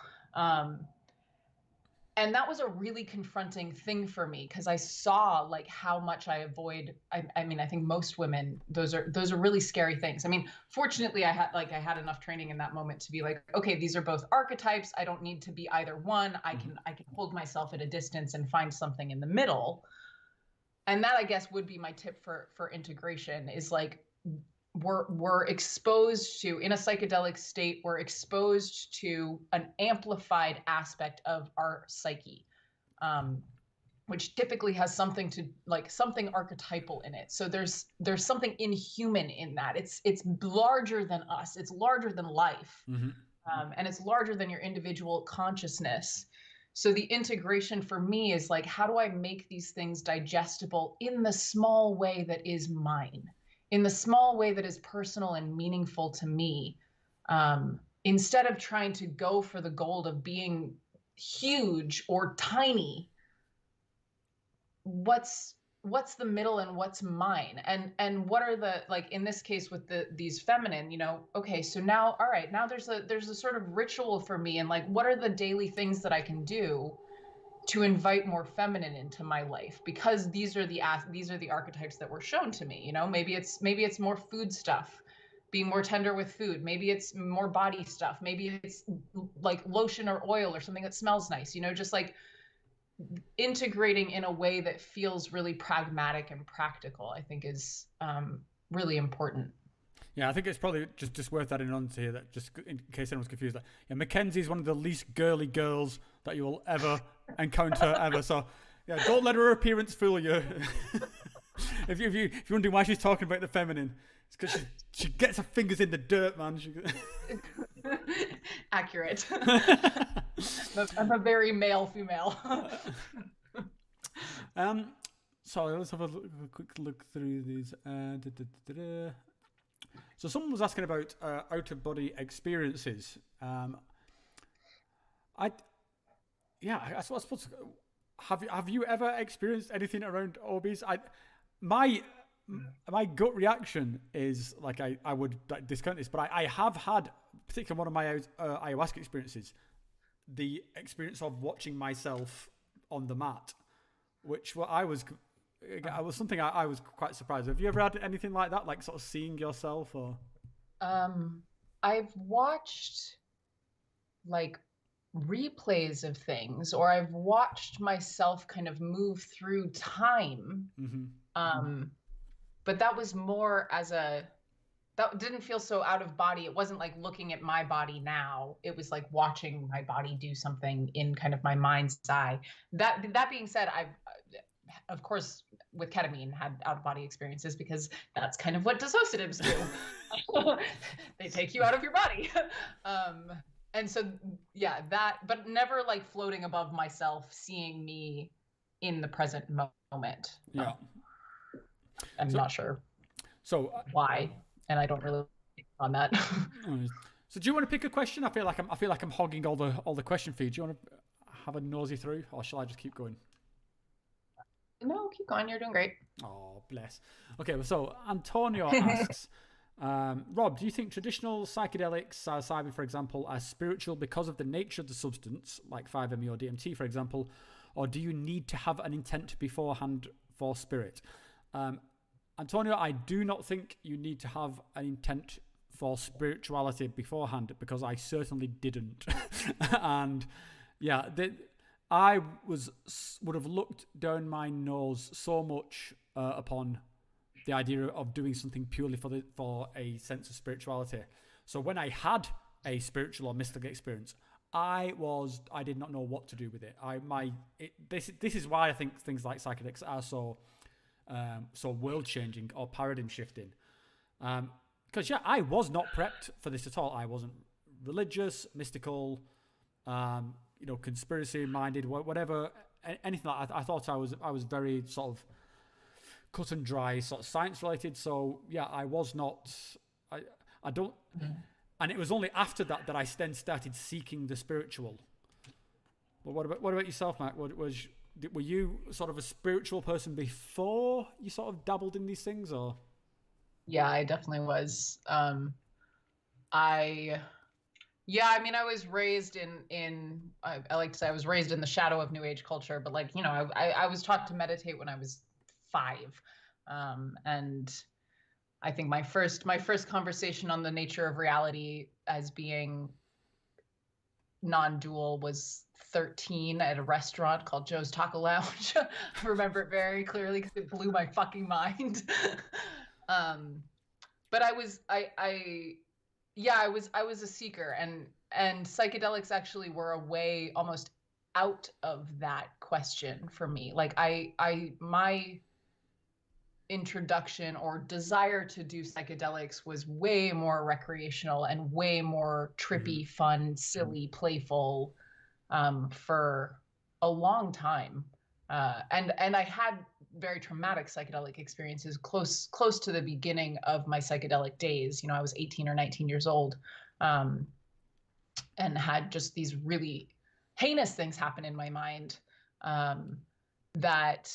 And that was a really confronting thing for me, because I saw like how much I avoid. I mean, I think most women, those are really scary things. I mean, fortunately, I had enough training in that moment to be like, okay, these are both archetypes. I don't need to be either one. I can hold myself at a distance and find something in the middle. And that, I guess, would be my tip for integration, is like, we're exposed to, in a psychedelic state, we're exposed to an amplified aspect of our psyche, which typically has something archetypal in it. So there's something inhuman in that. It's larger than us. It's larger than life, and it's larger than your individual consciousness. So the integration for me is like, how do I make these things digestible in the small way that is mine? In the small way that is personal and meaningful to me, instead of trying to go for the gold of being huge or tiny. What's the middle, and what's mine, and what are the, like in this case with these feminine, okay, so now, all right, now there's a sort of ritual for me, and like, what are the daily things that I can do to invite more feminine into my life, because these are the archetypes that were shown to me. Maybe it's more food stuff, being more tender with food. Maybe it's more body stuff. Maybe it's like lotion or oil or something that smells nice. Just like integrating in a way that feels really pragmatic and practical, I think is really important. Yeah, I think it's probably just worth adding on to here that, just in case anyone's confused, that Mackenzie is one of the least girly girls that you will ever encounter ever. So yeah, don't let her appearance fool you. if you're wondering why she's talking about the feminine, it's because she gets her fingers in the dirt, man. Accurate. I'm a very male female. So let's have a quick look through these. So someone was asking about out-of-body experiences. I suppose, have you ever experienced anything around OBs? My gut reaction is like, I would like discount this, but I have had, particularly one of my ayahuasca experiences, the experience of watching myself on the mat, which was something I was quite surprised. Have you ever had anything like that, like sort of seeing yourself? Or I've watched like replays of things, or I've watched myself kind of move through time. But that was more that didn't feel so out of body. It wasn't like looking at my body now. It was like watching my body do something in kind of my mind's eye. That being said, I've, of course, with ketamine, had out-of-body experiences, because that's kind of what dissociatives do. They take you out of your body. And so, yeah, but never like floating above myself, seeing me in the present moment. Yeah. I'm not sure why, and I don't really think on that. So do you want to pick a question? I feel like I'm hogging all the question feed. Do you want to have a nosy through, or shall I just keep going? No, keep going. You're doing great. Oh, bless. Okay, so Antonio asks, Rob, do you think traditional psychedelics, psilocybin, for example, are spiritual because of the nature of the substance, like 5-MeO DMT, for example, or do you need to have an intent beforehand for spirit? Antonio, I do not think you need to have an intent for spirituality beforehand, because I certainly didn't. And yeah, I would have looked down my nose so much upon the idea of doing something purely for a sense of spirituality. So when I had a spiritual or mystical experience, I did not know what to do with it. This is why I think things like psychedelics are so world changing or paradigm shifting. Because I was not prepped for this at all. I wasn't religious, mystical, conspiracy minded, whatever, anything like that. I thought I was very sort of cut and dry, sort of science related. So yeah, I was not. I don't. And it was only after that I then started seeking the spiritual. But what about yourself, Matt? Were you sort of a spiritual person before you sort of dabbled in these things, or? Yeah, I definitely was. I Yeah, I mean, I was raised I like to say I was raised in the shadow of New Age culture, but like, you know, I was taught to meditate when I was 5. And I think my first conversation on the nature of reality as being non-dual was 13 at a restaurant called Joe's Taco Lounge. I remember it very clearly because it blew my fucking mind. um, but I was a seeker, and psychedelics actually were a way almost out of that question for me. Like my introduction or desire to do psychedelics was way more recreational and way more trippy, fun, silly, playful, for a long time. And I had very traumatic psychedelic experiences close to the beginning of my psychedelic days. You know, I was 18 or 19 years old, and had just these really heinous things happen in my mind, that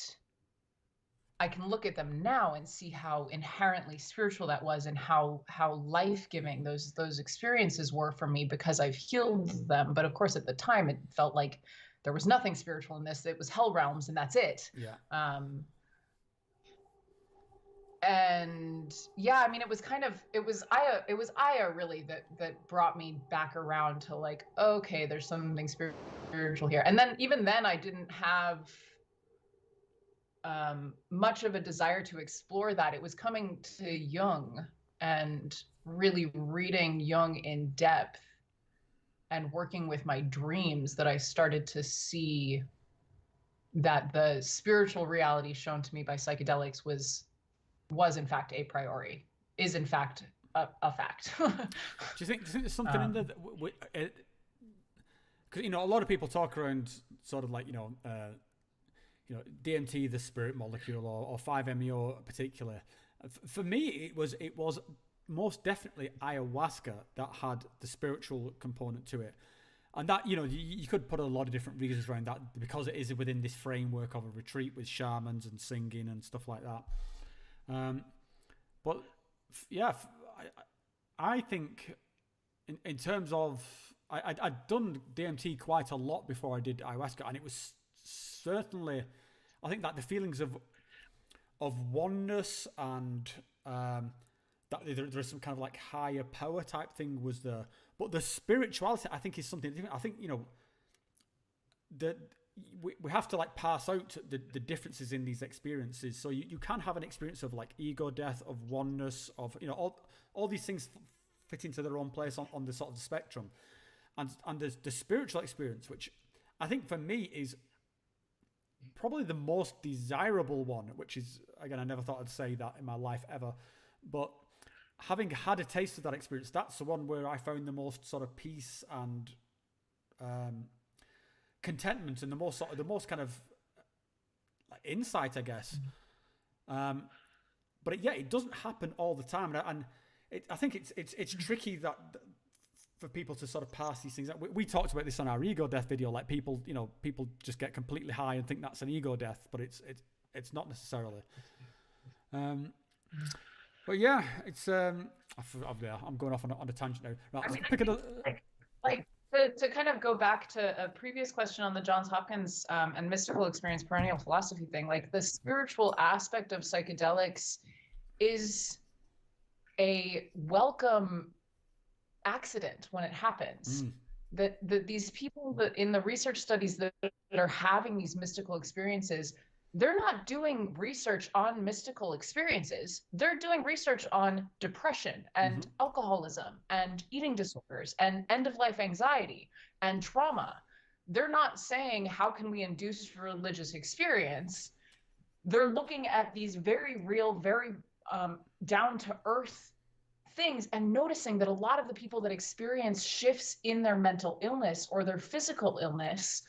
I can look at them now and see how inherently spiritual that was, and how life-giving those experiences were for me because I've healed them. But of course, at the time, it felt like there was nothing spiritual in this. It was hell realms, and that's it. Yeah. And yeah, I mean, it was Aya really that brought me back around to like, okay, there's something spiritual here. And then even then, I didn't have much of a desire to explore that. It was coming to Jung and really reading Jung in depth and working with my dreams that I started to see that the spiritual reality shown to me by psychedelics was in fact a priori, is in fact a fact. Do you think there's something in there that because you know a lot of people talk around sort of like DMT, the spirit molecule, or 5-MeO in particular. For me, it was most definitely ayahuasca that had the spiritual component to it. And that, you could put a lot of different reasons around that because it is within this framework of a retreat with shamans and singing and stuff like that. But yeah, I think in terms of, I'd done DMT quite a lot before I did ayahuasca, and it was certainly, I think that the feelings of oneness and that there's some kind of like higher power type thing was there. But the spirituality, I think, is something different. I think, we have to like pass out the differences in these experiences. So you can have an experience of like ego death, of oneness, of, all these things fit into their own place on the sort of the spectrum. And there's the spiritual experience, which I think for me is probably the most desirable one, which is, again, I never thought I'd say that in my life ever, but having had a taste of that experience, that's the one where I found the most sort of peace and contentment, and the most kind of like insight, I guess. But it doesn't happen all the time, and I think it's tricky that for people to sort of pass these things. We talked about this on our ego death video. Like people just get completely high and think that's an ego death, but it's not necessarily. But yeah, it's I'm going off on a tangent now. Right, let's pick another. To kind of go back to a previous question on the Johns Hopkins and mystical experience perennial philosophy thing, like the spiritual aspect of psychedelics is a welcome accident when it happens. That these people that in the research studies that are having these mystical experiences, they're not doing research on mystical experiences. They're doing research on depression and alcoholism and eating disorders and end-of-life anxiety and trauma. They're not saying, how can we induce religious experience? They're looking at these very real, very down-to-earth things and noticing that a lot of the people that experience shifts in their mental illness or their physical illness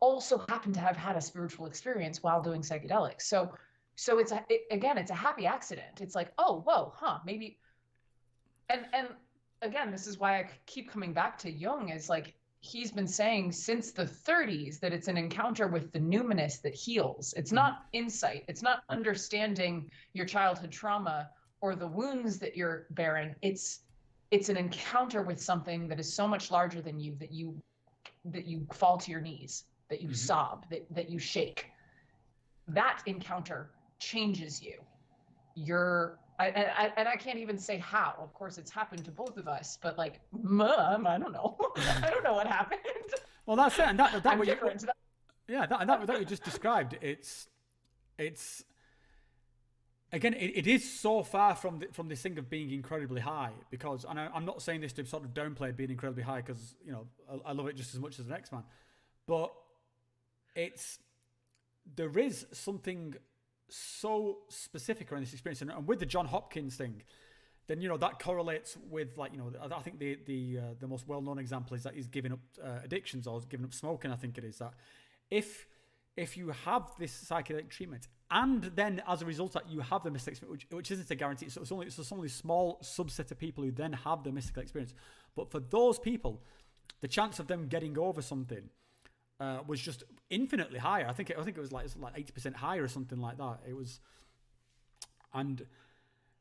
also happen to have had a spiritual experience while doing psychedelics. So it's a happy accident. It's like, oh, whoa, maybe. And again, this is why I keep coming back to Jung, is like, he's been saying since the 30s that it's an encounter with the numinous that heals. It's not insight. It's not understanding your childhood trauma or the wounds that you're bearing. It's it's an encounter with something that is so much larger than you that you fall to your knees, that you sob, that you shake. That encounter changes you. I can't even say how. Of course, it's happened to both of us, but like, Mom, I don't know. I don't know what happened. Well, that's it, and that I'm what different. that you just described. It's again, it is so far from this thing of being incredibly high, because, and I'm not saying this to sort of downplay being incredibly high, because, you know, I love it just as much as the next man, but there is something so specific around this experience, and with the John Hopkins thing, then, you know, that correlates with, like, you know, I think the most well-known example is that he's giving up addictions, or giving up smoking. I think it is that if you have this psychedelic treatment, and then as a result of that you have the mystical experience, which isn't a guarantee, so it's only a small subset of people who then have the mystical experience, but for those people, the chance of them getting over something was just infinitely higher. I think it was like 80% higher or something like that. It was, and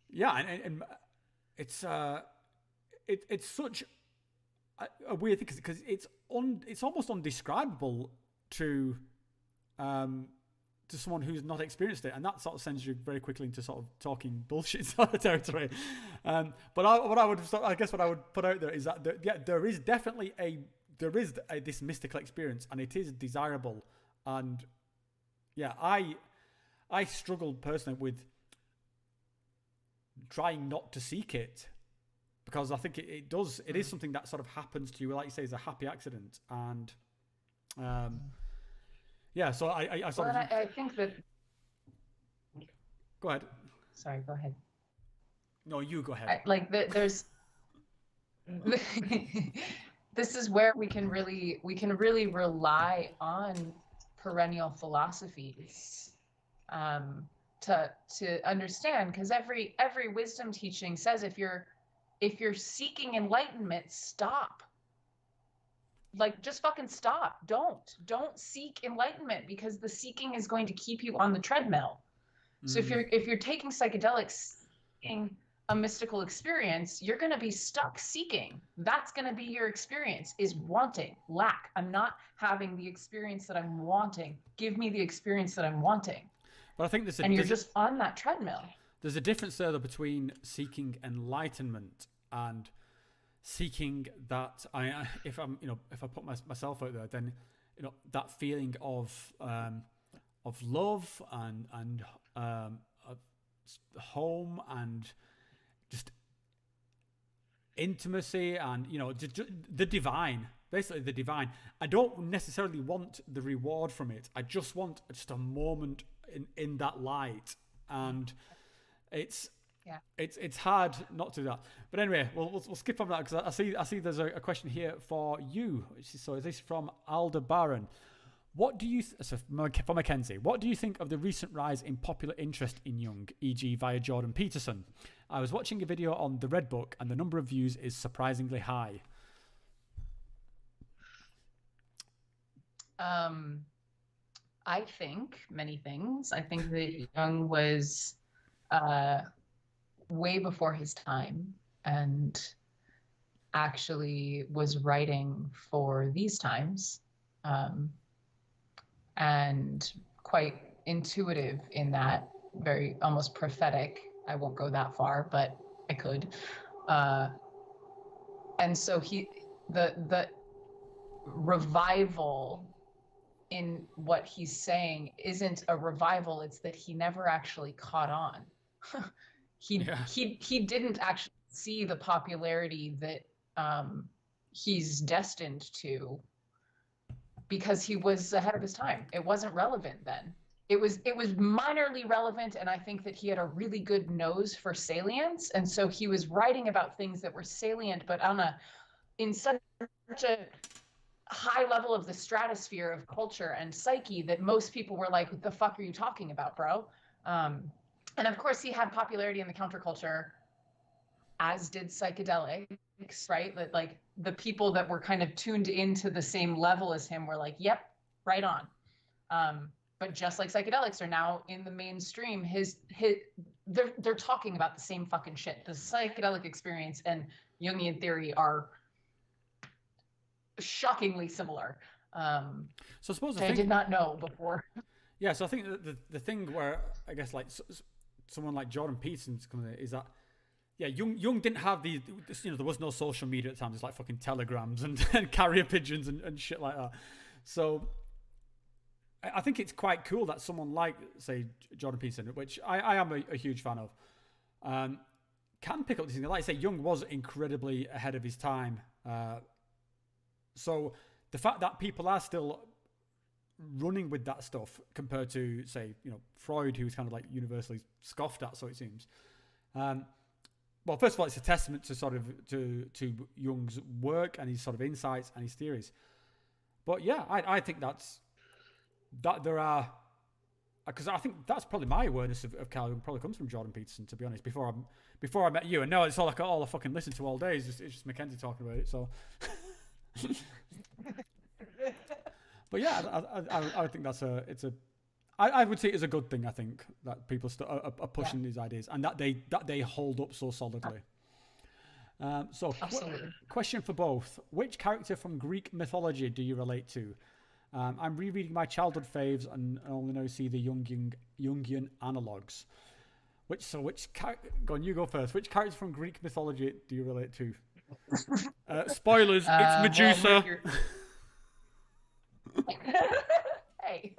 yeah, and it's such a weird thing, because it's almost undescribable to someone who's not experienced it, and that sort of sends you very quickly into sort of talking bullshit sort of territory. But what I would put out there is that there is definitely this mystical experience, and it is desirable. And yeah, I struggle personally with trying not to seek it, because I think it is something that sort of happens to you, like you say, is a happy accident. And yeah, so I think that. Go ahead. Sorry, go ahead. No, you go ahead. There's. This is where we can really rely on perennial philosophies to understand, because every wisdom teaching says if you're seeking enlightenment, stop. Like, just fucking stop. Don't seek enlightenment, because the seeking is going to keep you on the treadmill. So if you're taking psychedelics, seeking a mystical experience, you're going to be stuck seeking. That's going to be your experience, is wanting, lack. I'm not having the experience that I'm wanting. Give me the experience that I'm wanting. But I think you're just on that treadmill. There's a difference there, though, between seeking enlightenment and seeking that. If I put myself out there, then, you know, that feeling of love and home and just intimacy, and, you know, just the divine, basically the divine. I don't necessarily want the reward from it. I just want just a moment in that light, and it's hard not to do that. But anyway, we'll skip on that, because I see there's a question here for you. So is this from Aldebaran? What do you for Mackenzie? What do you think of the recent rise in popular interest in Jung, e.g. via Jordan Peterson? I was watching a video on the Red Book, and the number of views is surprisingly high. I think many things. I think that Jung was way before his time, and actually was writing for these times, and quite intuitive in that, very almost prophetic. I won't go that far, but I could. And so the revival in what he's saying isn't a revival, it's that he never actually caught on. He didn't actually see the popularity that he's destined to, because he was ahead of his time. It wasn't relevant then. It was minorly relevant, and I think that he had a really good nose for salience, and so he was writing about things that were salient, but in such a high level of the stratosphere of culture and psyche that most people were like, what the fuck are you talking about, bro? And of course he had popularity in the counterculture, as did psychedelics, right? Like the people that were kind of tuned into the same level as him were like, yep, right on. but just like psychedelics are now in the mainstream, they're talking about the same fucking shit. The psychedelic experience and Jungian theory are shockingly similar. So I suppose I did not know before. Yeah, so I think the thing where I guess like someone like Jordan Peterson's coming in is that Jung didn't have there was no social media at the time. There's like fucking telegrams and carrier pigeons and shit like that. So I think it's quite cool that someone like, say, Jordan Peterson, which I am a huge fan of, can pick up these things. Like I say, Jung was incredibly ahead of his time. So the fact that people are still running with that stuff compared to, say, Freud, who was kind of like universally scoffed at, so it seems. Well, first of all, it's a testament to sort of to Jung's work and his sort of insights and his theories. But yeah, I think that there are, because I think that's probably my awareness of Carl Jung probably comes from Jordan Peterson, to be honest. Before I met you, and now it's all I fucking listen to all day. It's just Mackenzie talking about it. So, but yeah, I think I would say it's a good thing. I think that people are pushing these ideas and that they hold up so solidly. Question for both: which character from Greek mythology do you relate to? I'm rereading my childhood faves and I only now see the Jungian analogues. Go on, you go first. Which character from Greek mythology do you relate to? Spoilers, it's Medusa. Hey.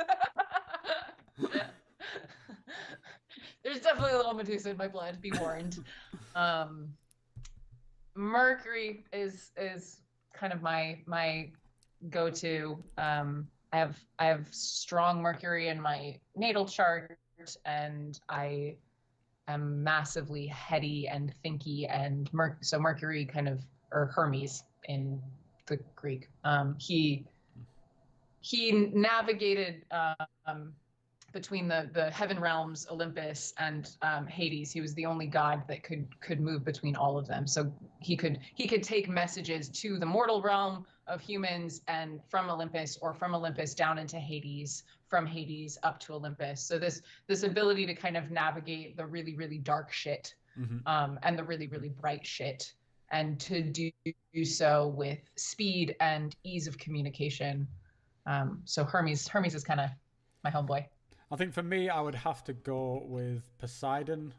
There's definitely a little Medusa in my blood, be warned. Mercury is kind of my go-to. I have strong Mercury in my natal chart, and I am massively heady and thinky, and so Mercury kind of, or Hermes in the Greek. He navigated between the heaven realms, Olympus, and Hades. He was the only god that could move between all of them. So he could take messages to the mortal realm of humans and from Olympus, or from Olympus down into Hades, from Hades up to Olympus. So this ability to kind of navigate the really, really dark shit, and the really, really bright shit, and to do so with speed and ease of communication. So Hermes is kind of my homeboy. I think for me, I would have to go with Poseidon,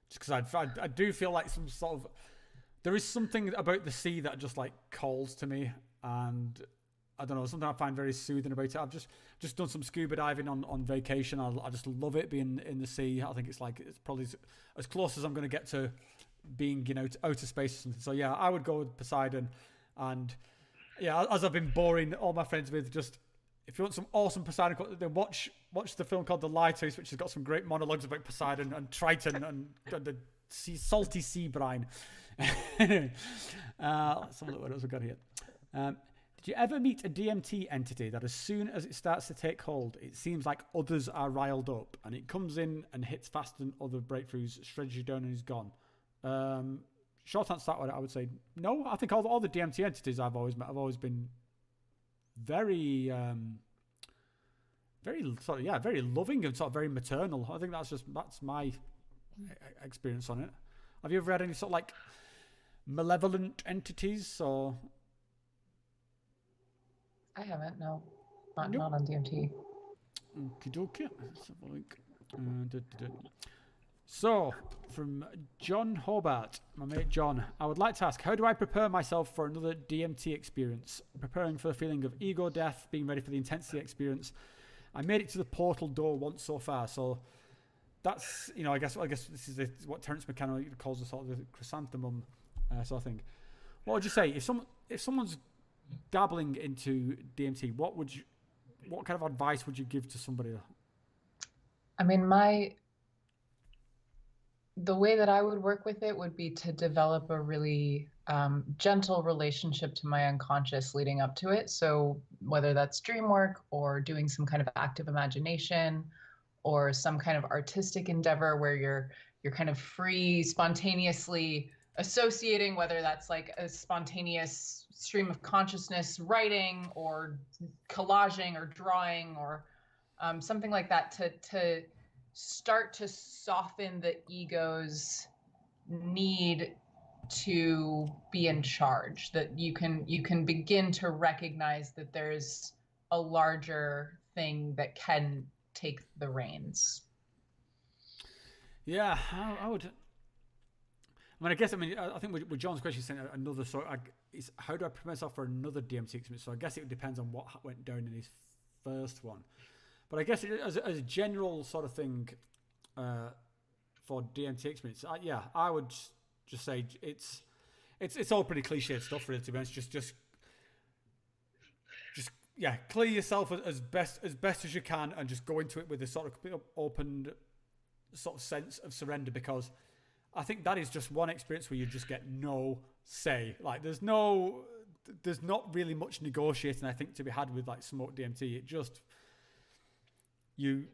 just because I do feel like some sort of, there is something about the sea that just like calls to me, and I don't know, something I find very soothing about it. I've just done some scuba diving on vacation. I just love it being in the sea. I think it's probably as close as I'm going to get to being outer space or something. So yeah, I would go with Poseidon, and yeah, as I've been boring all my friends with, just if you want some awesome Poseidon, then watch the film called The Lighthouse, which has got some great monologues about Poseidon and Triton and the salty sea brine. Let's have a look what else we've got here. Did you ever meet a DMT entity that as soon as it starts to take hold, it seems like others are riled up and it comes in and hits faster than other breakthroughs, shreds you down and is gone? Short answer to that one, I would say no. I think all the DMT entities I've always met have always been very very loving and sort of very maternal. I think that's my experience on it. Have you ever had any sort of like malevolent entities or? I haven't, no. Not on DMT. Okie dokie. Let's have a look. So, from John Hobart, my mate John, I would like to ask, how do I prepare myself for another DMT experience? Preparing for the feeling of ego death, being ready for the intensity experience. I made it to the portal door once so far, so that's, I guess this is what Terence McKenna calls a sort of the chrysanthemum sort of thing. What would you say if someone's dabbling into DMT? What kind of advice would you give to somebody? I mean, the way that I would work with it would be to develop a really gentle relationship to my unconscious leading up to it. So whether that's dream work or doing some kind of active imagination or some kind of artistic endeavor where you're kind of free, spontaneously associating, whether that's like a spontaneous stream of consciousness, writing or collaging or drawing or something like that, to start to soften the ego's need to be in charge, that you can begin to recognize that there's a larger thing that can take the reins. Yeah, I would. I think with John's question, saying another sort. Is how do I prepare myself for another DMT experience? So I guess it depends on what went down in his first one. But I guess as a general sort of thing for DMT experience, I would just say it's all pretty cliched stuff, really. To be honest, just clear yourself as best as you can, and just go into it with a sort of open sort of sense of surrender, because I think that is just one experience where you just get no say. Like there's not really much negotiating, I think, to be had with like smoked DMT. It just you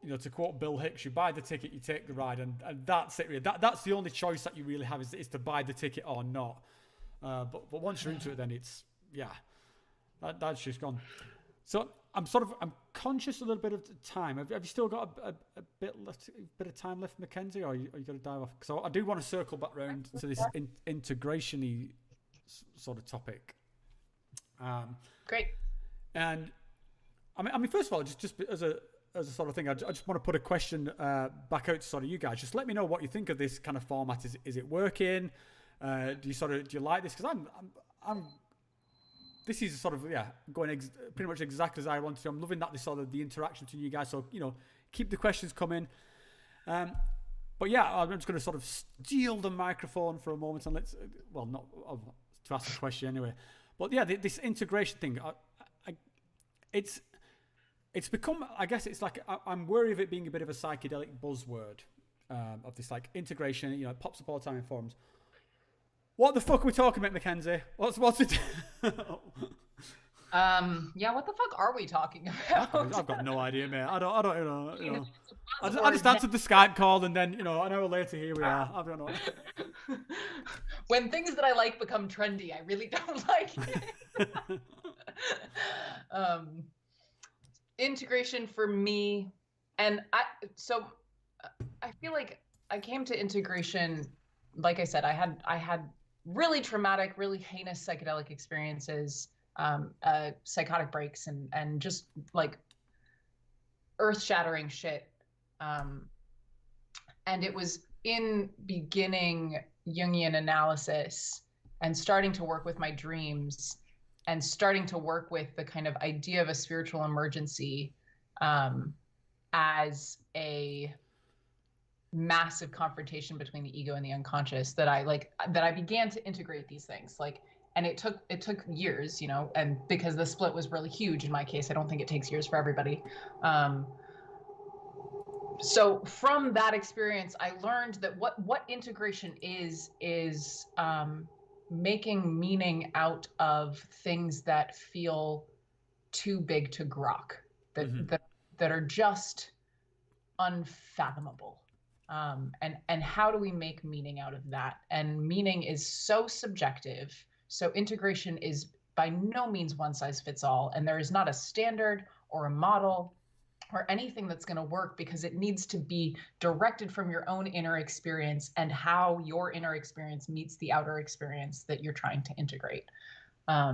to quote Bill Hicks, you buy the ticket, you take the ride, and that's it. Really. That's the only choice that you really have is to buy the ticket or not. But once you're into it, then it's that's just gone. So I'm conscious a little bit of time. Have you still got a bit of time left, Mackenzie, or are you going to dive off? Because I do want to circle back round to this integration-y sort of topic. Great. And I mean, first of all, just as a sort of thing, I just want to put a question back out to sort of you guys. Just let me know what you think of this kind of format. Is it working? Do you like this? Because I'm this is sort of going pretty much exactly as I wanted to. I'm loving that this sort of the interaction between you guys. So keep the questions coming. But yeah, I'm just going to sort of steal the microphone for a moment and not to ask a question anyway. But yeah, this integration thing, it's become, I guess it's like, I'm worried of it being a bit of a psychedelic buzzword of this like integration, it pops up all the time in forums. What the fuck are we talking about, Mackenzie? What's it? What the fuck are we talking about? I've got no idea, mate. I don't know. I just answered the Skype call, and then an hour later here we are. I don't know. When things that I like become trendy, I really don't like it. Integration for me, and I feel like I came to integration, like I said, I had really traumatic, really heinous psychedelic experiences, psychotic breaks, and just like earth-shattering shit. And it was in beginning Jungian analysis and starting to work with my dreams and starting to work with the kind of idea of a spiritual emergency as a massive confrontation between the ego and the unconscious that I began to integrate these things. And it took years, and because the split was really huge in my case, I don't think it takes years for everybody. So from that experience, I learned that what integration is making meaning out of things that feel too big to grok, that are just unfathomable. And how do we make meaning out of that? And meaning is so subjective. So integration is by no means one size fits all. And there is not a standard or a model or anything that's going to work, because it needs to be directed from your own inner experience and how your inner experience meets the outer experience that you're trying to integrate. I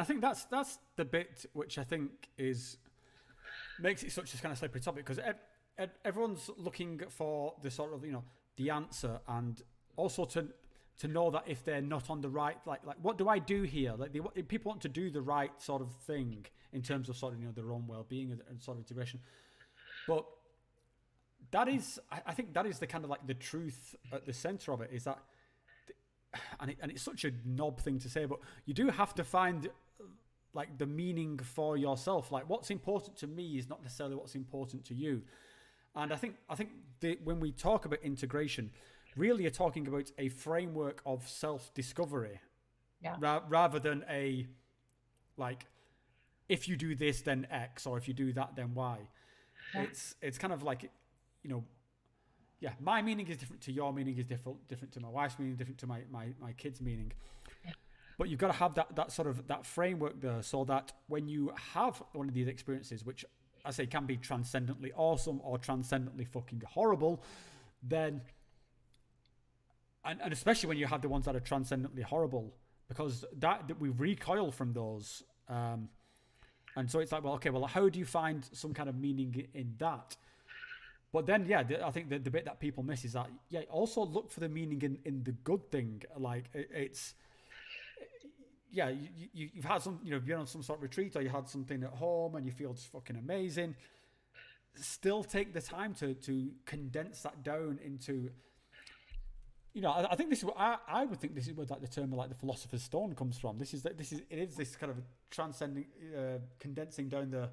think that's the bit which I think makes it such a kind of slippery topic, because everyone's looking for the sort of the answer, and also to know that if they're not on the right, like what do I do here? Like people want to do the right sort of thing in terms of sort of their own well-being and sort of integration. But that is, I think that is the kind of like the truth at the center of it, is that, and it's such a knob thing to say, but you do have to find like the meaning for yourself. Like what's important to me is not necessarily what's important to you. And I think when we talk about integration, really you're talking about a framework of self-discovery, rather than a like, if you do this then X, or if you do that then Y. Yeah. It's kind of like, my meaning is different to your meaning, is different to my wife's meaning, different to my kids' meaning. Yeah. But you've got to have that sort of that framework there, so that when you have one of these experiences, which I say can be transcendently awesome or transcendently fucking horrible, then, and especially when you have the ones that are transcendently horrible, because that we recoil from those. And so it's like, well, okay, well, how do you find some kind of meaning in that? But then, yeah, I think the bit that people miss is that, yeah, also look for the meaning in the good thing. Like it's, yeah, you've had some, you've been on some sort of retreat, or you had something at home and you feel just fucking amazing. Still take the time to condense that down into, I think this is what I would think this is where like the term of like the philosopher's stone comes from. It is this kind of transcending, condensing down the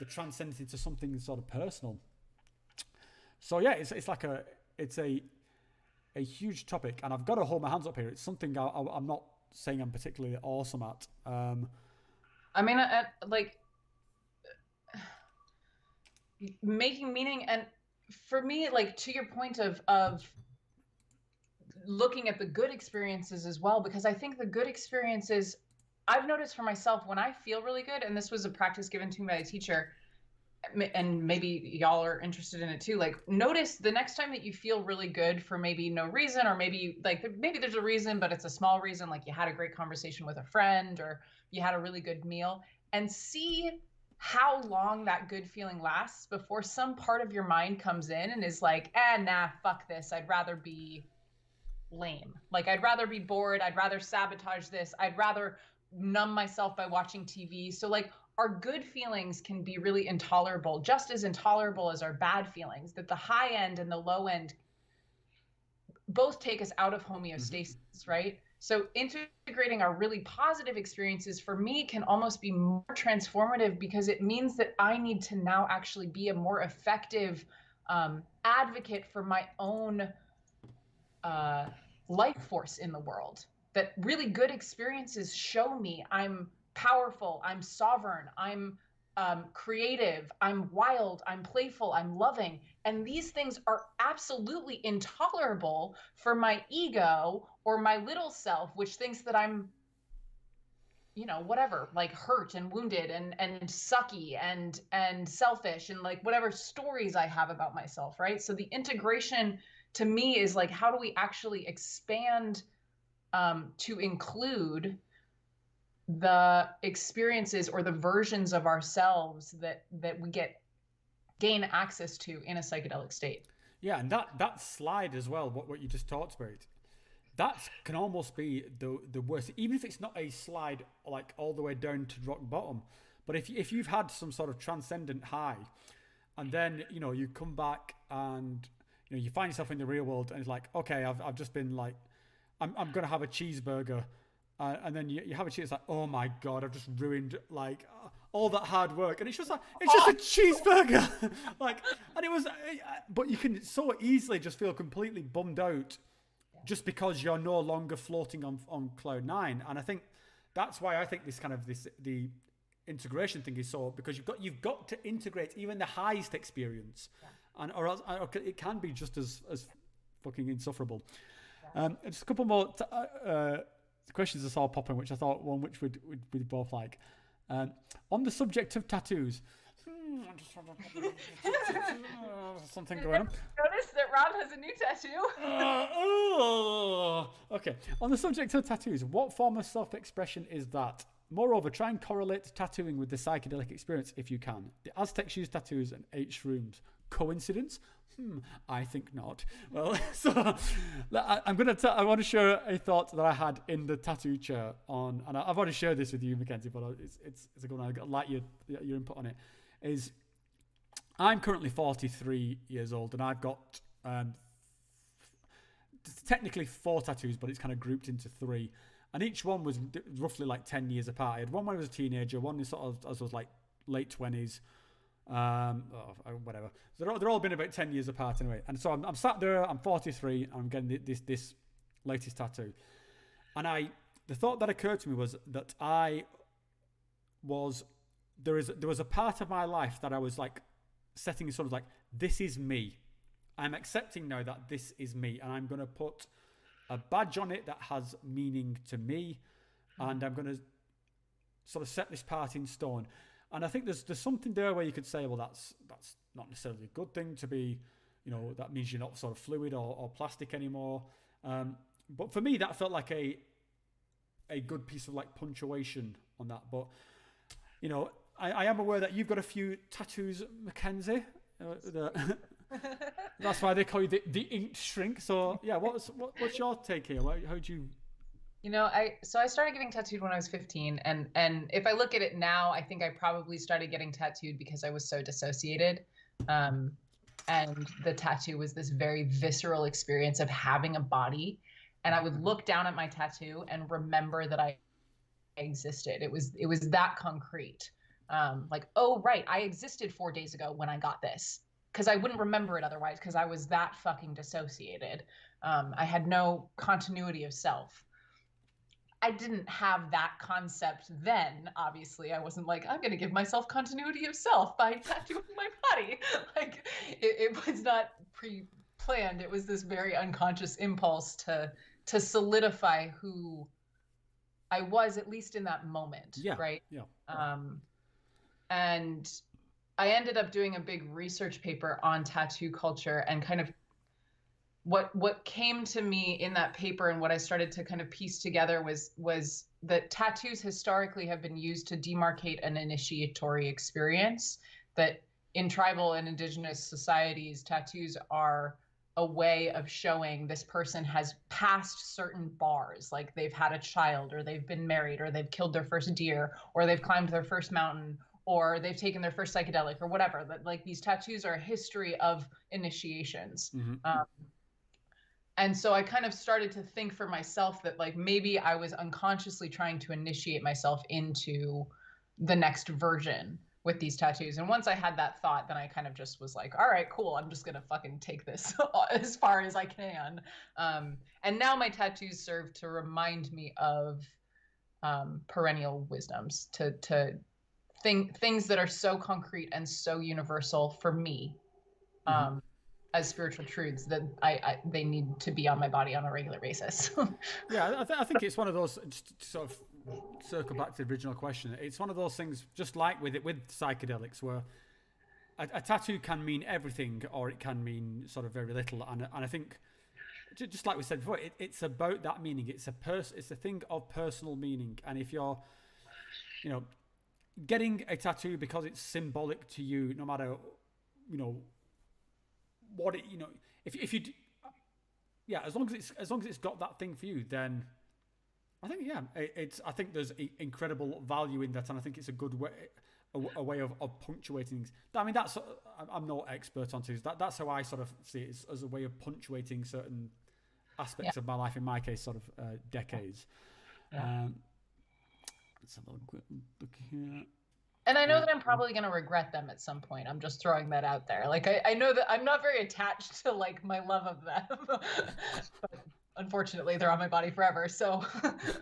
transcendence into something sort of personal. So yeah, it's like it's a huge topic, and I've got to hold my hands up here. It's something I'm not saying I'm particularly awesome at. I mean, like making meaning, and for me, like to your point of looking at the good experiences as well, because I think the good experiences I've noticed for myself when I feel really good, and this was a practice given to me by a teacher, and maybe y'all are interested in it too. Like, notice the next time that you feel really good for maybe no reason, or maybe there's a reason, but it's a small reason, like you had a great conversation with a friend, or you had a really good meal, and see how long that good feeling lasts before some part of your mind comes in and is like, nah, fuck this. I'd rather be lame. Like, I'd rather be bored. I'd rather sabotage this. I'd rather numb myself by watching TV. So like, our good feelings can be really intolerable, just as intolerable as our bad feelings, that the high end and the low end both take us out of homeostasis, right? So integrating our really positive experiences for me can almost be more transformative, because it means that I need to now actually be a more effective advocate for my own life force in the world. That really good experiences show me I'm powerful, I'm sovereign, I'm creative, I'm wild, I'm playful, I'm loving. And these things are absolutely intolerable for my ego or my little self, which thinks that I'm, whatever, like hurt and wounded and sucky and selfish, and like whatever stories I have about myself, right? So the integration to me is like, how do we actually expand to include the experiences or the versions of ourselves that we gain access to in a psychedelic state. Yeah, and that slide as well, what you just talked about, that can almost be the worst, even if it's not a slide like all the way down to rock bottom. But if you've had some sort of transcendent high, and then you come back and you find yourself in the real world, and it's like, okay, I've just been like, I'm gonna have a cheeseburger. And then you have a cheese, it's like, oh my God, I've just ruined like all that hard work. And it's just a cheeseburger. And it was, but you can so easily just feel completely bummed out just because you're no longer floating on cloud nine. And I think that's why I think the integration thing is so, because you've got to integrate even the highest experience, or else it can be just as fucking insufferable. Just a couple more questions I saw popping, which I thought one which we'd both like. On the subject of tattoos, something going on. Notice that Rob has a new tattoo. Okay. On the subject of tattoos, what form of self-expression is that? Moreover, try and correlate tattooing with the psychedelic experience if you can. The Aztecs used tattoos and ate shrooms. Coincidence? I think not. Well, so I want to share a thought that I had in the tattoo chair and I've already shared this with you, Mackenzie, but it's a good one. I'd like your input on it. Is I'm currently 43 years old, and I've got technically 4 tattoos, but it's kind of grouped into 3. And each one was roughly like 10 years apart. I had one when I was a teenager, one sort of as I was like late 20s, whatever. So they're all been about 10 years apart anyway. And so I'm sat there, I'm 43, and I'm getting this latest tattoo. And the thought that occurred to me was that there was a part of my life that I was like setting sort of like, this is me. I'm accepting now that this is me, and I'm going to put a badge on it that has meaning to me. and I'm going to sort of set this part in stone. And I think there's something there where you could say, well, that's not necessarily a good thing to be, that means you're not sort of fluid or plastic anymore. But for me, that felt like a good piece of like punctuation on that. But, I am aware that you've got a few tattoos, Mackenzie. That's why they call you the ink shrink. So yeah, what's your take here? How do you? I started getting tattooed when I was 15, and if I look at it now, I think I probably started getting tattooed because I was so dissociated, and the tattoo was this very visceral experience of having a body, and I would look down at my tattoo and remember that I existed. It was that concrete, like, oh right, I existed 4 days ago when I got this, because I wouldn't remember it otherwise because I was that fucking dissociated. I had no continuity of self. I didn't have that concept then, obviously. I wasn't like, I'm going to give myself continuity of self by tattooing my body. Like, it was not pre-planned. It was this very unconscious impulse to solidify who I was, at least in that moment, right? Yeah. And I ended up doing a big research paper on tattoo culture, and kind of what came to me in that paper, and what I started to kind of piece together was that tattoos historically have been used to demarcate an initiatory experience. That in tribal and indigenous societies, tattoos are a way of showing this person has passed certain bars, like they've had a child, or they've been married, or they've killed their first deer, or they've climbed their first mountain, or they've taken their first psychedelic, or whatever. That, like, these tattoos are a history of initiations. Mm-hmm. And so I kind of started to think for myself that, like, maybe I was unconsciously trying to initiate myself into the next version with these tattoos. And once I had that thought, then I kind of just was like, all right, cool, I'm just gonna fucking take this as far as I can. And now my tattoos serve to remind me of perennial wisdoms, to things that are so concrete and so universal for me. As spiritual truths that they need to be on my body on a regular basis. Yeah, I think it's one of those, just to sort of circle back to the original question, it's one of those things, just like with psychedelics, where a tattoo can mean everything, or it can mean sort of very little. And I think, just like we said before, it's about that meaning. It's a thing of personal meaning. And if you're, getting a tattoo because it's symbolic to you, no matter, what it, if you, as long as it's got that thing for you, then I think I think there's incredible value in that, and I think it's a good way, a way of punctuating things. I mean, I'm no expert on tattoos. That's how I sort of see it, as a way of punctuating certain aspects of my life. In my case, sort of decades. Let's have a look here. And I know that I'm probably going to regret them at some point. I'm just throwing that out there. Like, I know that I'm not very attached to, like, my love of them. But unfortunately, they're on my body forever. So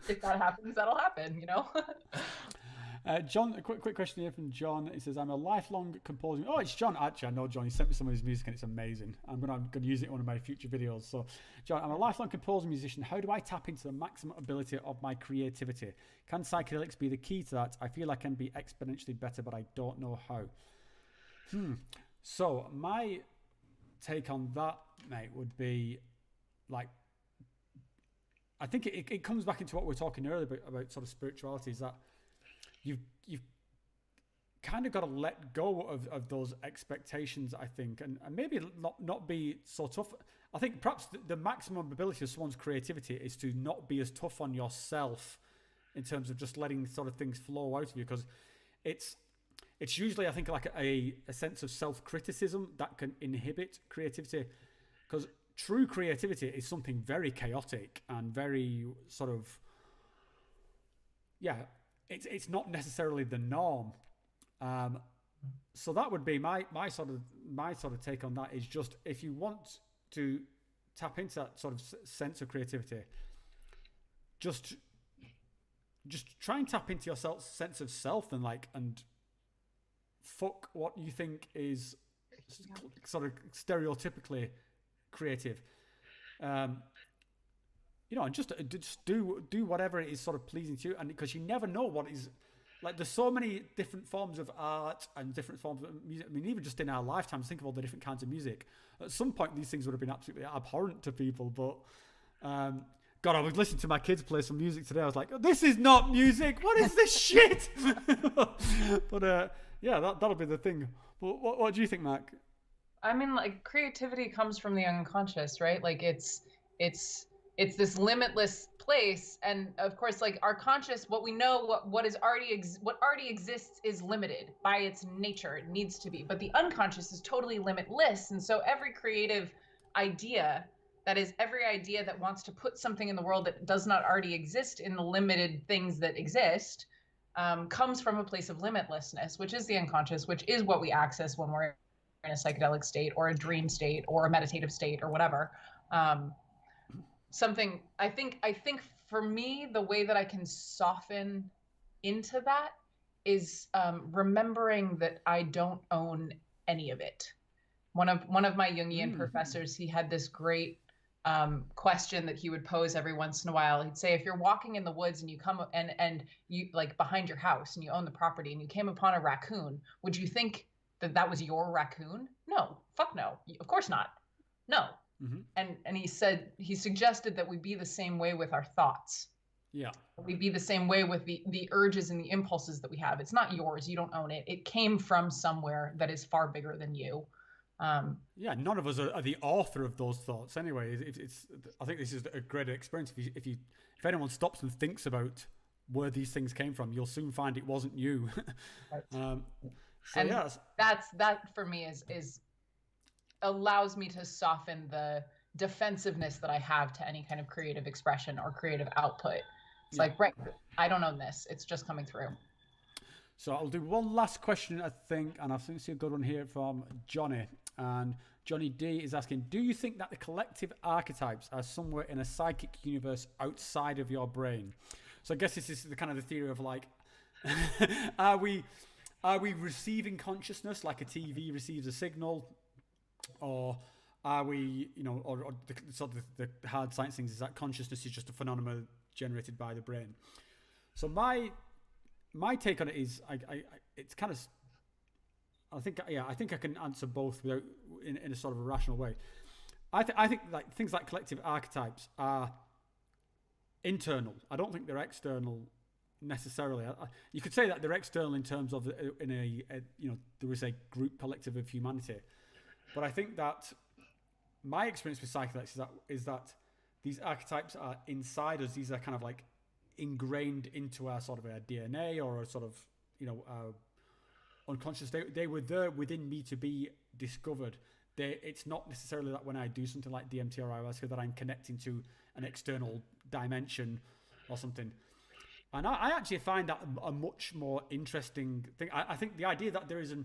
if that happens, that'll happen, John, a quick question here from John. He says, I'm a lifelong composer. Oh, it's John. Actually, I know John. He sent me some of his music and it's amazing. I'm going to use it in one of my future videos. So, John, I'm a lifelong composer musician. How do I tap into the maximum ability of my creativity? Can psychedelics be the key to that? I feel I can be exponentially better, but I don't know how. So, my take on that, mate, would be, like, I think it comes back into what we were talking earlier about sort of spirituality, is that you've kind of got to let go of those expectations, I think, and maybe not be so tough. I think perhaps the maximum ability of someone's creativity is to not be as tough on yourself in terms of just letting sort of things flow out of you, because it's usually, I think, like a sense of self-criticism that can inhibit creativity, because true creativity is something very chaotic and very sort of, it's not necessarily the norm. So that would be my sort of take on that, is just, if you want to tap into that sort of sense of creativity, just try and tap into your sense of self, and fuck what you think is sort of stereotypically creative. and just do whatever it is sort of pleasing to you, and because you never know what is. Like, there's so many different forms of art and different forms of music. I mean, even just in our lifetimes, think of all the different kinds of music. At some point, these things would have been absolutely abhorrent to people. But, God, I was listening to my kids play some music today. I was like, this is not music. What is this shit? But, yeah, that'll be the thing. But what do you think, Mac? I mean, like, creativity comes from the unconscious, right? Like, it's this limitless place, and of course, like, our conscious, what we know, what already exists is limited by its nature. It needs to be, but the unconscious is totally limitless. And so every creative idea, that is every idea that wants to put something in the world that does not already exist in the limited things that exist, comes from a place of limitlessness, which is the unconscious, which is what we access when we're in a psychedelic state or a dream state or a meditative state or whatever. Something I think for me, the way that I can soften into that is remembering that I don't own any of it. One of my Jungian professors, he had this great question that he would pose every once in a while. He'd say, if you're walking in the woods and you come and you, like, behind your house and you own the property and you came upon a raccoon, would you think that was your raccoon? No, fuck no. Of course not. No. Mm-hmm. And he suggested that we be the same way with our thoughts. Yeah. We be the same way with the urges and the impulses that we have. It's not yours. You don't own it. It came from somewhere that is far bigger than you. Yeah, none of us are the author of those thoughts anyway. I think this is a great experience. If anyone stops and thinks about where these things came from, you'll soon find it wasn't you. Right. That for me is allows me to soften the defensiveness that I have to any kind of creative expression or creative output. It's like, right, I don't own this. It's just coming through. So I'll do one last question, I think, and I think I see a good one here from Johnny. And Johnny D is asking, do you think that the collective archetypes are somewhere in a psychic universe outside of your brain? So I guess this is the kind of the theory of, like, are we receiving consciousness like a TV receives a signal? Or are we, or the sort of the hard science things is that consciousness is just a phenomenon generated by the brain. So my take on it is, it's kind of, I think I can answer both without in a sort of a rational way. I think like things like collective archetypes are internal. I don't think they're external necessarily. You could say that they're external in terms of there is a group collective of humanity. But I think that my experience with psychedelics is that these archetypes are inside us. These are kind of like ingrained into our sort of our DNA or a sort of, our unconscious. They were there within me to be discovered. It's not necessarily that when I do something like DMT or Ayahuasca that I'm connecting to an external dimension or something. And I actually find that a much more interesting thing. I think the idea that there is an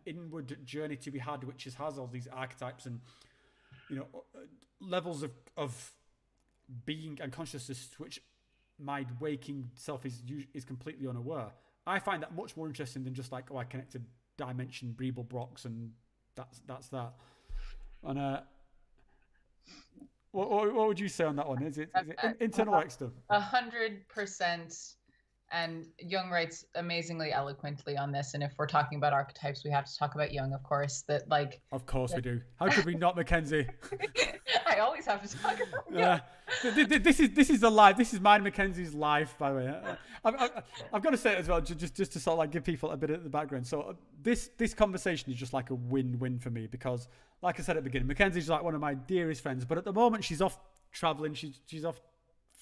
inward journey to be had, which has all these archetypes and levels of being and consciousness to which my waking self is completely unaware. I find that much more interesting than just like, I connected dimension Brebel blocks and that's that. And what would you say on that one? Is it internal or external? 100%. And Jung writes amazingly eloquently on this. And if we're talking about archetypes, we have to talk about Jung, of course. Of course we do. How could we not, Mackenzie? I always have to talk about Jung. This is the life. This is mine, Mackenzie's life, by the way. I've got to say it as well, just to sort of like give people a bit of the background. So this conversation is just like a win-win for me because, like I said at the beginning, Mackenzie's like one of my dearest friends. But at the moment, she's off traveling. She's off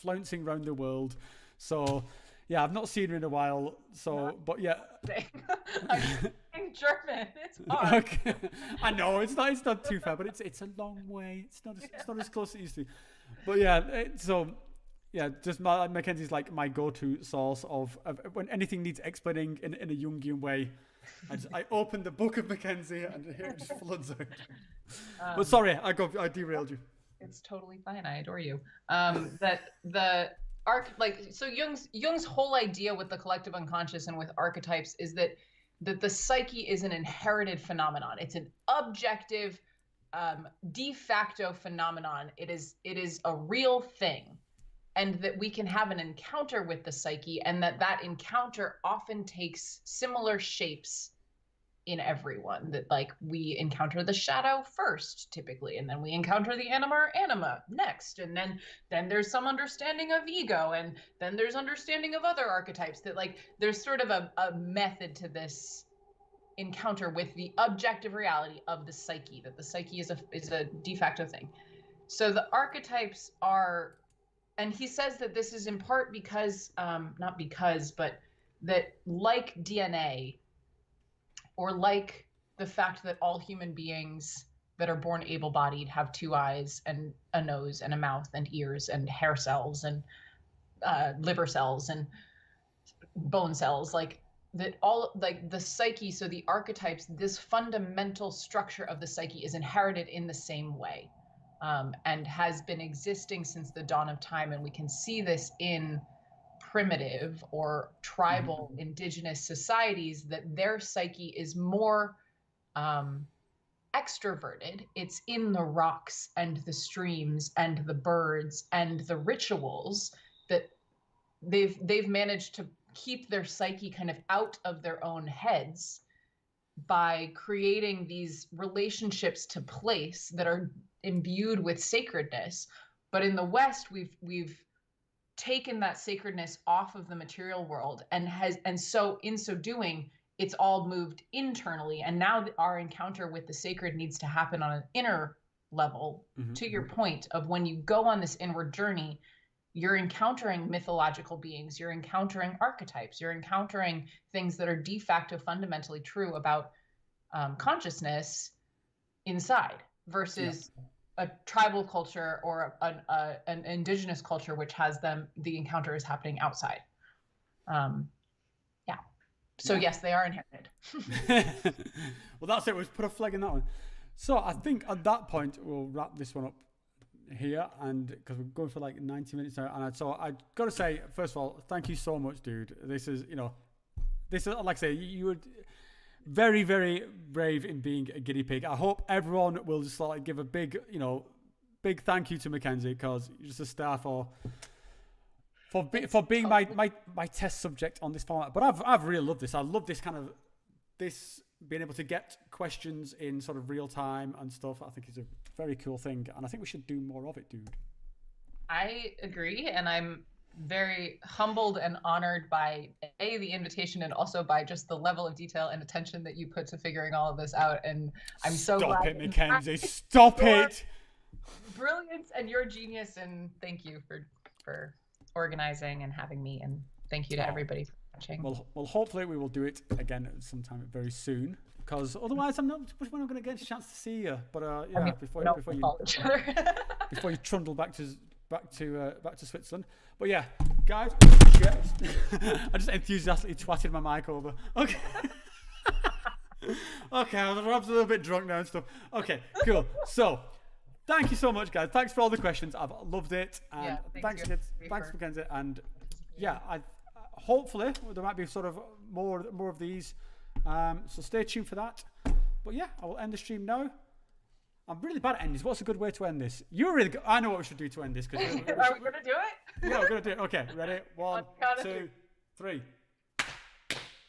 flouncing around the world. So. Yeah, I've not seen her in a while, but yeah. I'm in German. It's hard. Okay. I know it's not too far, but it's a long way. It's not as close as it used to. But yeah, just Mackenzie's like my go-to source of when anything needs explaining in a Jungian way. I open the book of Mackenzie and here it just floods out. But sorry, I derailed you. It's totally fine. I adore you. So Jung's whole idea with the collective unconscious and with archetypes is that the psyche is an inherited phenomenon. It's an objective, de facto phenomenon. It is a real thing. and that we can have an encounter with the psyche, and that encounter often takes similar shapes in everyone. That like we encounter the shadow first typically, and then we encounter the anima next, and then there's some understanding of ego, and then there's understanding of other archetypes. That like there's sort of a method to this encounter with the objective reality of the psyche, that the psyche is a de facto thing. So the archetypes are, and he says that this is in part because not because, but that like DNA, or like the fact that all human beings that are born able-bodied have 2 eyes and a nose and a mouth and ears and hair cells and liver cells and bone cells, like that, all like the psyche, so the archetypes, this fundamental structure of the psyche is inherited in the same way, and has been existing since the dawn of time. And we can see this in primitive or tribal indigenous societies, that their psyche is more extroverted. It's in the rocks and the streams and the birds and the rituals, that they've managed to keep their psyche kind of out of their own heads by creating these relationships to place that are imbued with sacredness. But in the West, we've taken that sacredness off of the material world, and so in so doing, it's all moved internally. And now our encounter with the sacred needs to happen on an inner level. To your point of when you go on this inward journey, you're encountering mythological beings, you're encountering archetypes, you're encountering things that are de facto fundamentally true about consciousness inside, versus a tribal culture or an indigenous culture, which has the encounter is happening outside. So yes, they are inherited. Well, that's it. We'll put a flag in that one. So I think at that point, we'll wrap this one up here, and because we're going for like 90 minutes now. And so I got to say, first of all, thank you so much, dude. This is, like I say, you were very, very brave in being a guinea pig. I hope everyone will just like give a big thank you to Mackenzie, because you're just a star for being my test subject on this format. But I've really loved this. I love this kind of being able to get questions in sort of real time and stuff. I think it's a very cool thing, and I think we should do more of it, dude. I agree, and I'm very humbled and honored by the invitation, and also by just the level of detail and attention that you put to figuring all of this out. And I'm so glad. Stop it, Mackenzie! Stop it! Brilliance and your genius, and thank you for organizing and having me, and thank you to everybody for watching. Well, hopefully we will do it again sometime very soon, because otherwise we're not going to get a chance to see you. But before you trundle back to Switzerland. But yeah, guys, I just enthusiastically twatted my mic over. Okay. Okay, I'm a little bit drunk now and stuff. Okay, cool. So, thank you so much, guys. Thanks for all the questions. I've loved it. And thanks, Mackenzie. And hopefully there might be sort of more of these. So stay tuned for that. But yeah, I will end the stream now. I'm really bad at endings. What's a good way to end this? You're really good. I know what we should do to end this. Are we going to do it? Yeah, we're going to do it. Okay, ready? 1, 2, 3.